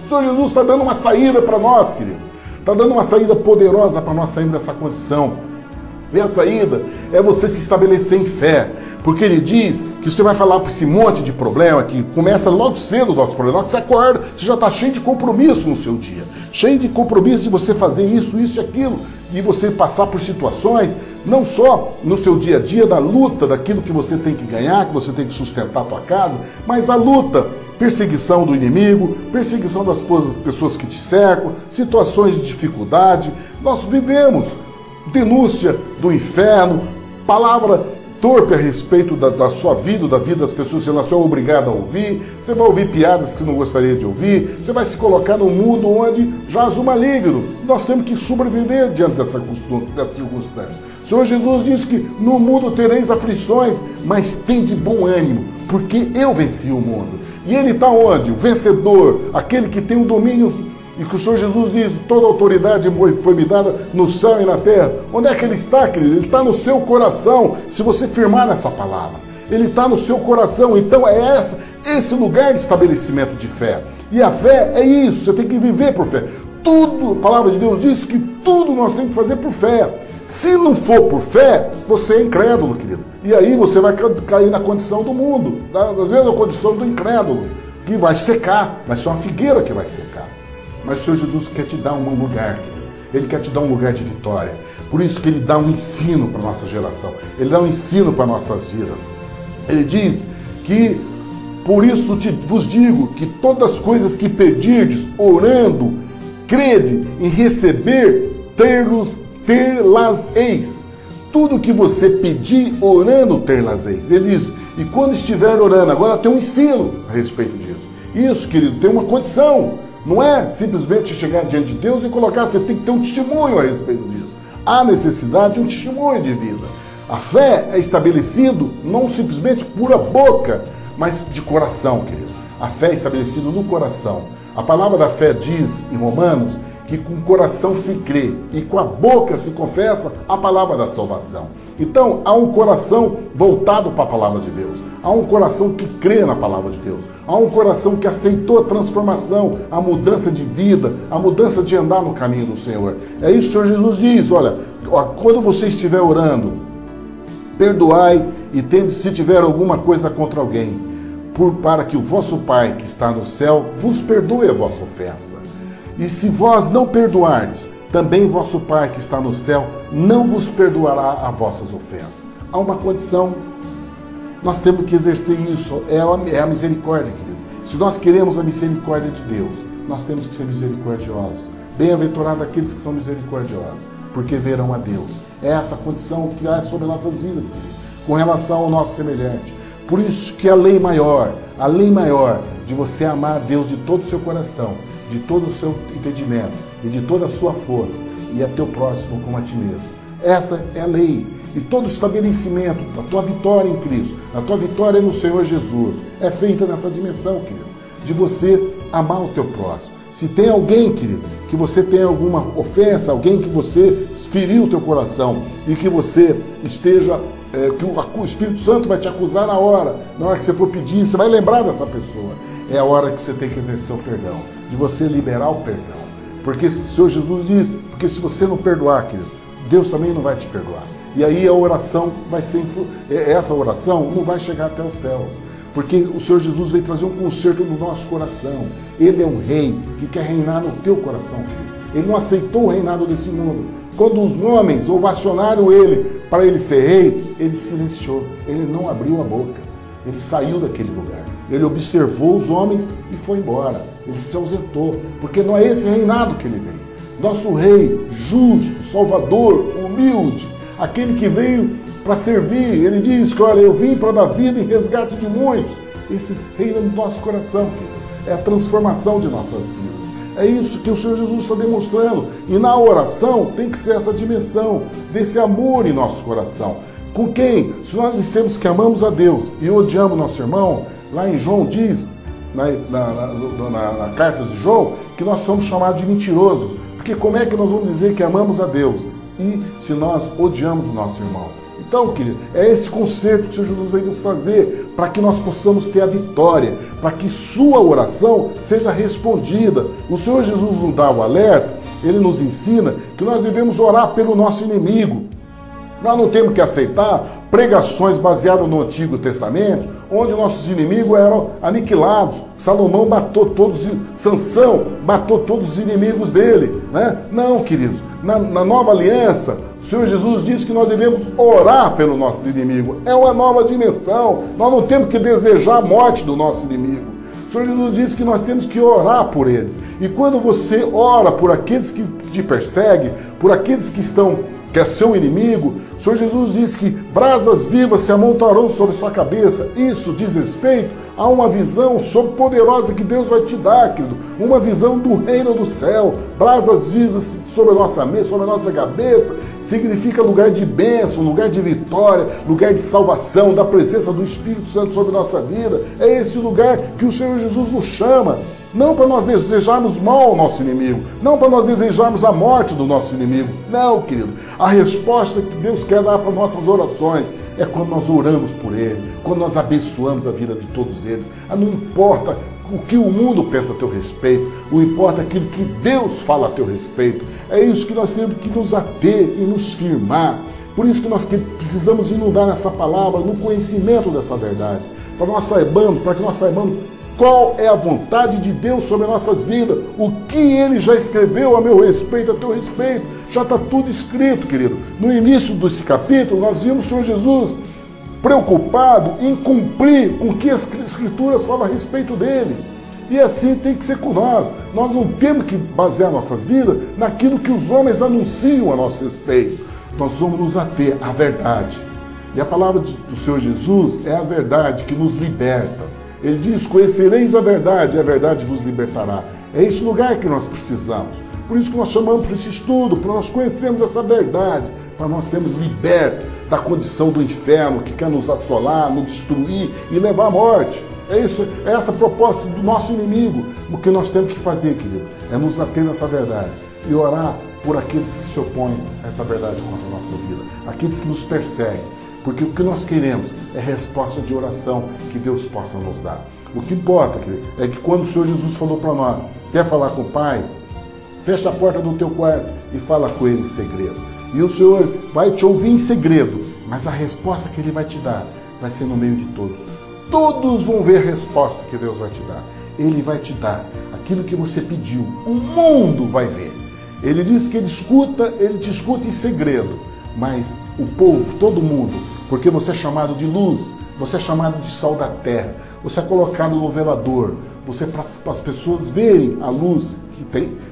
O Senhor Jesus está dando uma saída para nós, querido, está dando uma saída poderosa para nós sairmos dessa condição. E a saída é você se estabelecer em fé, porque ele diz que você vai falar para esse monte de problema que começa logo cedo o nosso problema, logo que você acorda, você já está cheio de compromisso no seu dia, cheio de compromisso de você fazer isso e aquilo, e você passar por situações, não só no seu dia a dia, da luta, daquilo que você tem que ganhar, que você tem que sustentar a tua casa, mas a luta, perseguição do inimigo, perseguição das pessoas que te cercam, situações de dificuldade. Nós vivemos denúncia do inferno, palavra torpe a respeito da sua vida, da vida das pessoas que você é obrigado a ouvir, você vai ouvir piadas que não gostaria de ouvir, você vai se colocar num mundo onde jaz o maligno. Nós temos que sobreviver diante dessa circunstância. O Senhor Jesus disse que no mundo tereis aflições, mas tem de bom ânimo, porque eu venci o mundo. E ele está onde? O vencedor, aquele que tem o domínio. E que o Senhor Jesus diz, toda autoridade foi me dada no céu e na terra. Onde é que ele está, querido? Ele está no seu coração, se você firmar nessa palavra. Ele está no seu coração, então é esse lugar de estabelecimento de fé. E a fé é isso, você tem que viver por fé. Tudo, a palavra de Deus diz que tudo nós temos que fazer por fé. Se não for por fé, você é incrédulo, querido. E aí você vai cair na condição do mundo, às vezes a condição do incrédulo, que vai secar, vai ser uma figueira que vai secar. Mas o Senhor Jesus quer te dar um lugar, querido. Ele quer te dar um lugar de vitória. Por isso que ele dá um ensino para a nossa geração. Ele dá um ensino para nossas vidas. Ele diz que, por isso vos digo, que todas as coisas que pedirdes, orando, crede em receber, ter-las-eis. Tudo que você pedir, orando, ter-las-eis. Ele diz, e quando estiver orando, agora tem um ensino a respeito disso. Isso, querido, tem uma condição. Não é simplesmente chegar diante de Deus e colocar, você tem que ter um testemunho a respeito disso. Há necessidade de um testemunho de vida. A fé é estabelecido não simplesmente por a boca, mas de coração, querido. A fé é estabelecida no coração. A palavra da fé diz em Romanos que com o coração se crê e com a boca se confessa a palavra da salvação. Então, há um coração voltado para a palavra de Deus. Há um coração que crê na palavra de Deus. Há um coração que aceitou a transformação, a mudança de vida, a mudança de andar no caminho do Senhor. É isso que o Senhor Jesus diz, olha, quando você estiver orando, perdoai e se tiver alguma coisa contra alguém, para que o vosso Pai que está no céu vos perdoe a vossa ofensa. E se vós não perdoardes, também vosso Pai que está no céu não vos perdoará as vossas ofensas. Há uma condição, nós temos que exercer isso, é a misericórdia, querido. Se nós queremos a misericórdia de Deus, nós temos que ser misericordiosos. Bem-aventurados aqueles que são misericordiosos, porque verão a Deus. É essa condição que há sobre nossas vidas, querido, com relação ao nosso semelhante. Por isso que a lei maior de você amar a Deus de todo o seu coração, de todo o seu entendimento e de toda a sua força, e a teu próximo como a ti mesmo. Essa é a lei. E todo o estabelecimento da tua vitória em Cristo, a tua vitória no Senhor Jesus, é feita nessa dimensão, querido, de você amar o teu próximo. Se tem alguém, querido, que você tem alguma ofensa, alguém que você feriu o teu coração e que você esteja, que o Espírito Santo vai te acusar na hora que você for pedir, você vai lembrar dessa pessoa. É a hora que você tem que exercer o perdão, de você liberar o perdão. Porque o Senhor Jesus diz, porque se você não perdoar, querido, Deus também não vai te perdoar. E aí a oração vai ser, essa oração não vai chegar até os céus. Porque o Senhor Jesus veio trazer um conserto no nosso coração. Ele é um rei que quer reinar no teu coração, querido. Ele não aceitou o reinado desse mundo. Quando os homens ovacionaram ele para ele ser rei, ele silenciou. Ele não abriu a boca. Ele saiu daquele lugar. Ele observou os homens e foi embora. Ele se ausentou. Porque não é esse reinado que ele veio. Nosso rei justo, salvador, humilde, aquele que veio para servir. Ele diz que, olha, eu vim para dar vida em resgate de muitos. Esse reina no nosso coração, querido. É a transformação de nossas vidas. É isso que o Senhor Jesus está demonstrando. E na oração tem que ser essa dimensão desse amor em nosso coração. Com quem? Se nós dissemos que amamos a Deus e odiamos nosso irmão, lá em João diz, na carta de João, que nós somos chamados de mentirosos. Porque como é que nós vamos dizer que amamos a Deus e se nós odiamos o nosso irmão? Então, querido, é esse conserto que o Senhor Jesus veio nos fazer para que nós possamos ter a vitória, para que sua oração seja respondida. O Senhor Jesus nos dá o alerta, ele nos ensina que nós devemos orar pelo nosso inimigo. Nós não temos que aceitar pregações baseadas no Antigo Testamento, onde nossos inimigos eram aniquilados. Salomão matou todos, Sansão matou todos os inimigos dele, né? Não, queridos, na nova aliança, o Senhor Jesus diz que nós devemos orar pelo nosso inimigo. É uma nova dimensão. Nós não temos que desejar a morte do nosso inimigo. O Senhor Jesus diz que nós temos que orar por eles. E quando você ora por aqueles que te perseguem, por aqueles que é seu inimigo, o Senhor Jesus diz que brasas vivas se amontoarão sobre sua cabeça. Isso diz respeito a uma visão poderosa que Deus vai te dar, querido. Uma visão do reino do céu. Brasas vivas sobre a nossa cabeça significa lugar de bênção, lugar de vitória, lugar de salvação, da presença do Espírito Santo sobre a nossa vida. É esse lugar que o Senhor Jesus nos chama. Não para nós desejarmos mal ao nosso inimigo, não para nós desejarmos a morte do nosso inimigo. Não, querido. A resposta que Deus quer dar para nossas orações é quando nós oramos por ele, quando nós abençoamos a vida de todos eles. Não importa o que o mundo pensa a teu respeito, o importa aquilo que Deus fala a teu respeito. É isso que nós temos que nos ater e nos firmar. Por isso que nós precisamos inundar nessa palavra, no conhecimento dessa verdade, para que nós saibamos qual é a vontade de Deus sobre as nossas vidas, o que Ele já escreveu a meu respeito, a teu respeito. Já está tudo escrito, querido. No início desse capítulo, nós vimos o Senhor Jesus preocupado em cumprir com o que as Escrituras falam a respeito dele. E assim tem que ser com nós. Nós não temos que basear nossas vidas naquilo que os homens anunciam a nosso respeito. Nós vamos nos ater à verdade. E a palavra do Senhor Jesus é a verdade que nos liberta. Ele diz, conhecereis a verdade vos libertará. É esse lugar que nós precisamos. Por isso que nós chamamos para esse estudo, para nós conhecermos essa verdade, para nós sermos libertos da condição do inferno que quer nos assolar, nos destruir e levar à morte. É essa a proposta do nosso inimigo. O que nós temos que fazer, querido, é nos ater nessa verdade e orar por aqueles que se opõem a essa verdade contra a nossa vida, aqueles que nos perseguem. Porque o que nós queremos é resposta de oração que Deus possa nos dar. O que importa, querido, é que quando o Senhor Jesus falou para nós, quer falar com o Pai, fecha a porta do teu quarto e fala com Ele em segredo. E o Senhor vai te ouvir em segredo, mas a resposta que Ele vai te dar vai ser no meio de todos. Todos vão ver a resposta que Deus vai te dar. Ele vai te dar aquilo que você pediu. O mundo vai ver. Ele diz que ele te escuta em segredo, mas o povo, todo mundo, porque você é chamado de luz, você é chamado de sal da terra, você é colocado no velador, você para as pessoas verem a luz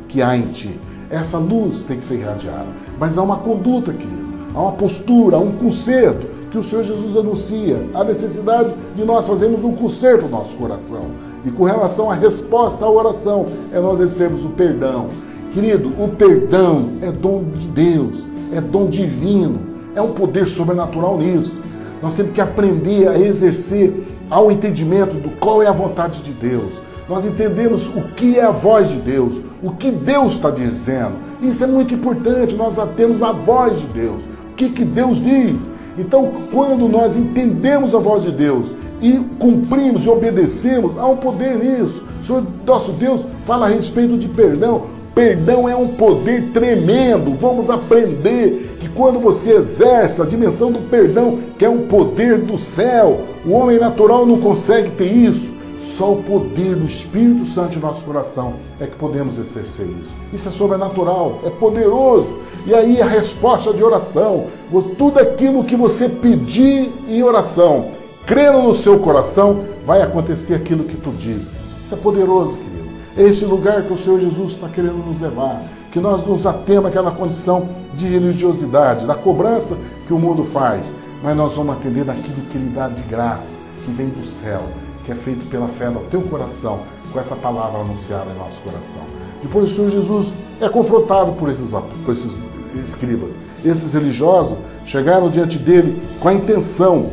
que há em ti. Essa luz tem que ser irradiada, mas há uma conduta, querido, há uma postura, há um conserto que o Senhor Jesus anuncia, a necessidade de nós fazermos um conserto no nosso coração. E com relação à resposta à oração, é nós recebermos o perdão. Querido, o perdão é dom de Deus, é dom divino, é um poder sobrenatural nisso. Nós temos que aprender a exercer ao entendimento do qual é a vontade de Deus. Nós entendemos o que é a voz de Deus, o que Deus está dizendo. Isso é muito importante, nós temos a voz de Deus. O que Deus diz? Então, quando nós entendemos a voz de Deus e cumprimos e obedecemos, há um poder nisso. O Senhor, nosso Deus, fala a respeito de perdão. Perdão é um poder tremendo. Vamos aprender que quando você exerce a dimensão do perdão, que é um poder do céu, o homem natural não consegue ter isso. Só o poder do Espírito Santo em nosso coração é que podemos exercer isso. Isso é sobrenatural, é poderoso. E aí a resposta de oração, tudo aquilo que você pedir em oração, crendo no seu coração, vai acontecer aquilo que tu dizes. Isso é poderoso, querido. É esse lugar que o Senhor Jesus está querendo nos levar, que nós nos atemos àquela condição de religiosidade, da cobrança que o mundo faz, mas nós vamos atender daquilo que Ele dá de graça, que vem do céu, que é feito pela fé no teu coração, com essa palavra anunciada em nosso coração. Depois o Senhor Jesus é confrontado por esses escribas. Esses religiosos chegaram diante dele com a intenção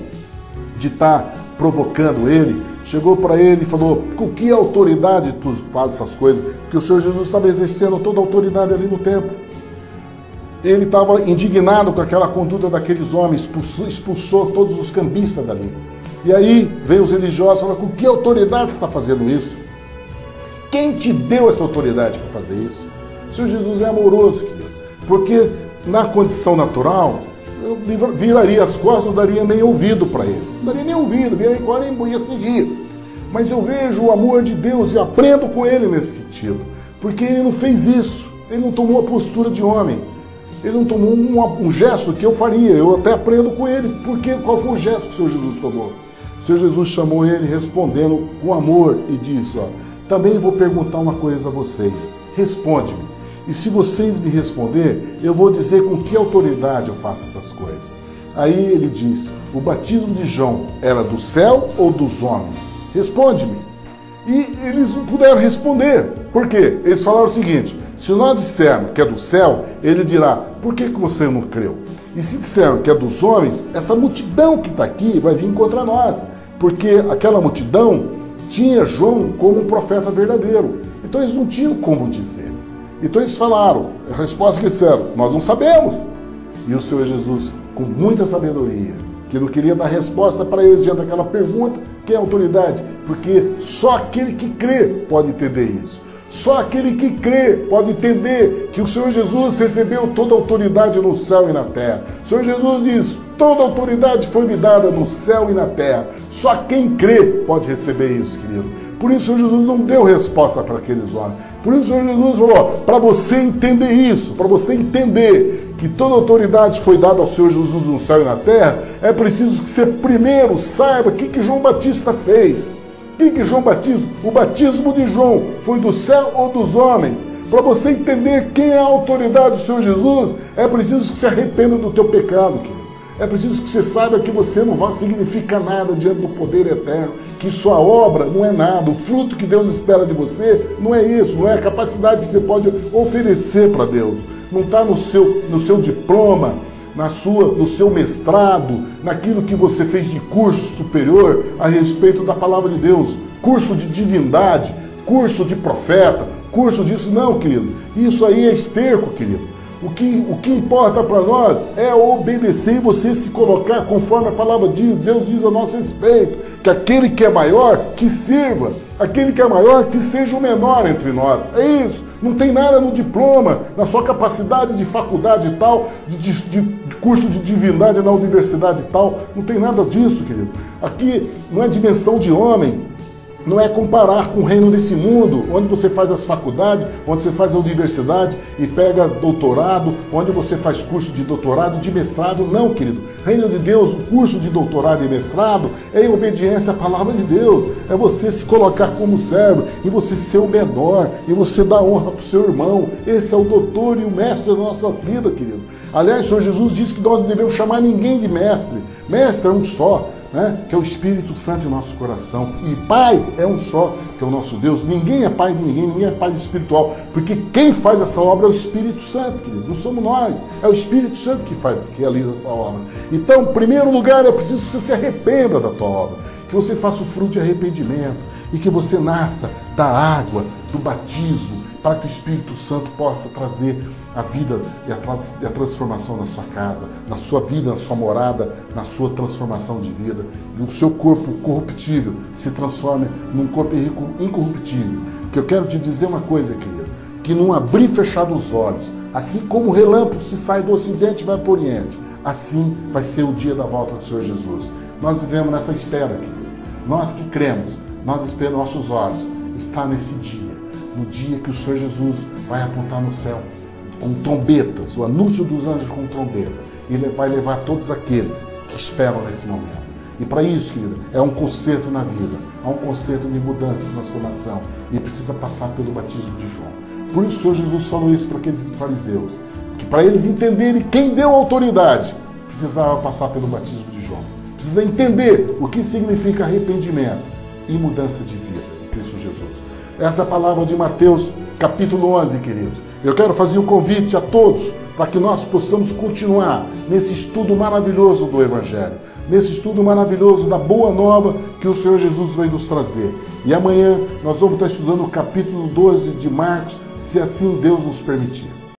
de estar provocando ele. Chegou para ele e falou: com que autoridade tu fazes essas coisas? Porque o Senhor Jesus estava exercendo toda a autoridade ali no templo. Ele estava indignado com aquela conduta daqueles homens, expulsou todos os cambistas dali. E aí veio os religiosos e falaram: com que autoridade você está fazendo isso? Quem te deu essa autoridade para fazer isso? O Senhor Jesus é amoroso, querido, porque na condição natural, eu viraria as costas, não daria nem ouvido para eles. Não daria nem ouvido, viraria embora e ia seguir. Mas eu vejo o amor de Deus e aprendo com ele nesse sentido. Porque ele não fez isso. Ele não tomou a postura de homem. Ele não tomou um gesto que eu faria. Eu até aprendo com ele. Porque qual foi o gesto que o Senhor Jesus tomou? O Senhor Jesus chamou ele respondendo com amor e disse: ó, também vou perguntar uma coisa a vocês. Responde-me. E se vocês me responder, eu vou dizer com que autoridade eu faço essas coisas. Aí ele diz: o batismo de João era do céu ou dos homens? Responde-me. E eles não puderam responder. Por quê? Eles falaram o seguinte: se nós dissermos que é do céu, ele dirá: por que você não creu? E se dissermos que é dos homens, essa multidão que está aqui vai vir contra nós. Porque aquela multidão tinha João como um profeta verdadeiro. Então eles não tinham como dizer. Então eles falaram, a resposta que disseram: nós não sabemos. E o Senhor Jesus, com muita sabedoria, que não queria dar resposta para eles diante daquela pergunta: quem é a autoridade? Porque só aquele que crê pode entender isso. Só aquele que crê pode entender que o Senhor Jesus recebeu toda a autoridade no céu e na terra. O Senhor Jesus diz: toda a autoridade foi me dada no céu e na terra. Só quem crê pode receber isso, querido. Por isso o Senhor Jesus não deu resposta para aqueles homens. Por isso o Senhor Jesus falou: para você entender isso, para você entender que toda autoridade foi dada ao Senhor Jesus no céu e na terra, é preciso que você primeiro saiba o que João Batista fez. O que João Batista, o batismo de João foi do céu ou dos homens? Para você entender quem é a autoridade do Senhor Jesus, é preciso que você arrependa do teu pecado, querido. É preciso que você saiba que você não vai significar nada diante do poder eterno, que sua obra não é nada, o fruto que Deus espera de você não é isso, não é a capacidade que você pode oferecer para Deus. Não está no seu diploma, no seu mestrado, naquilo que você fez de curso superior a respeito da palavra de Deus, curso de divindade, curso de profeta, curso disso. Não, querido, isso aí é esterco, querido. O que importa para nós é obedecer e você se colocar conforme a palavra de Deus diz a nosso respeito, que aquele que é maior, que sirva, aquele que é maior, que seja o menor entre nós. É isso, não tem nada no diploma, na sua capacidade de faculdade e tal, de curso de divindade na universidade e tal, não tem nada disso, querido. Aqui não é dimensão de homem, não é comparar com o reino desse mundo, onde você faz as faculdades, onde você faz a universidade e pega doutorado, onde você faz curso de doutorado, de mestrado. Não, querido. Reino de Deus, o curso de doutorado e mestrado é em obediência à palavra de Deus. É você se colocar como servo, e você ser o menor, e você dar honra para o seu irmão. Esse é o doutor e o mestre da nossa vida, querido. Aliás, o Senhor Jesus disse que nós não devemos chamar ninguém de mestre. Mestre é um só, né? Que é o Espírito Santo em nosso coração. E Pai é um só, que é o nosso Deus. Ninguém é pai de ninguém, ninguém é pai espiritual. Porque quem faz essa obra é o Espírito Santo, querido. Não somos nós. É o Espírito Santo que realiza essa obra. Então, em primeiro lugar, é preciso que você se arrependa da tua obra. Que você faça o fruto de arrependimento. E que você nasça da água, do batismo, para que o Espírito Santo possa trazer a vida e a transformação na sua casa, na sua vida, na sua morada, na sua transformação de vida. E o seu corpo corruptível se transforme num corpo incorruptível. Que eu quero te dizer uma coisa, querido, que não abrir e fechar os olhos, assim como o relâmpago se sai do ocidente e vai para o oriente, assim vai ser o dia da volta do Senhor Jesus. Nós vivemos nessa espera, querido. Nós que cremos, nós esperamos, nossos olhos está nesse dia, no dia que o Senhor Jesus vai apontar no céu com trombetas, o anúncio dos anjos com trombeta, e ele vai levar todos aqueles que esperam nesse momento. E para isso, querida, é um concerto na vida, é um concerto de mudança e transformação, e precisa passar pelo batismo de João. Por isso que o Senhor Jesus falou isso para aqueles fariseus, que para eles entenderem quem deu autoridade, precisava passar pelo batismo de João. Precisa entender o que significa arrependimento e mudança de vida em Cristo Jesus. Essa é a palavra de Mateus, capítulo 11, queridos. Eu quero fazer um convite a todos para que nós possamos continuar nesse estudo maravilhoso do Evangelho, nesse estudo maravilhoso da Boa Nova que o Senhor Jesus vai nos trazer. E amanhã nós vamos estar estudando o capítulo 12 de Marcos, se assim Deus nos permitir.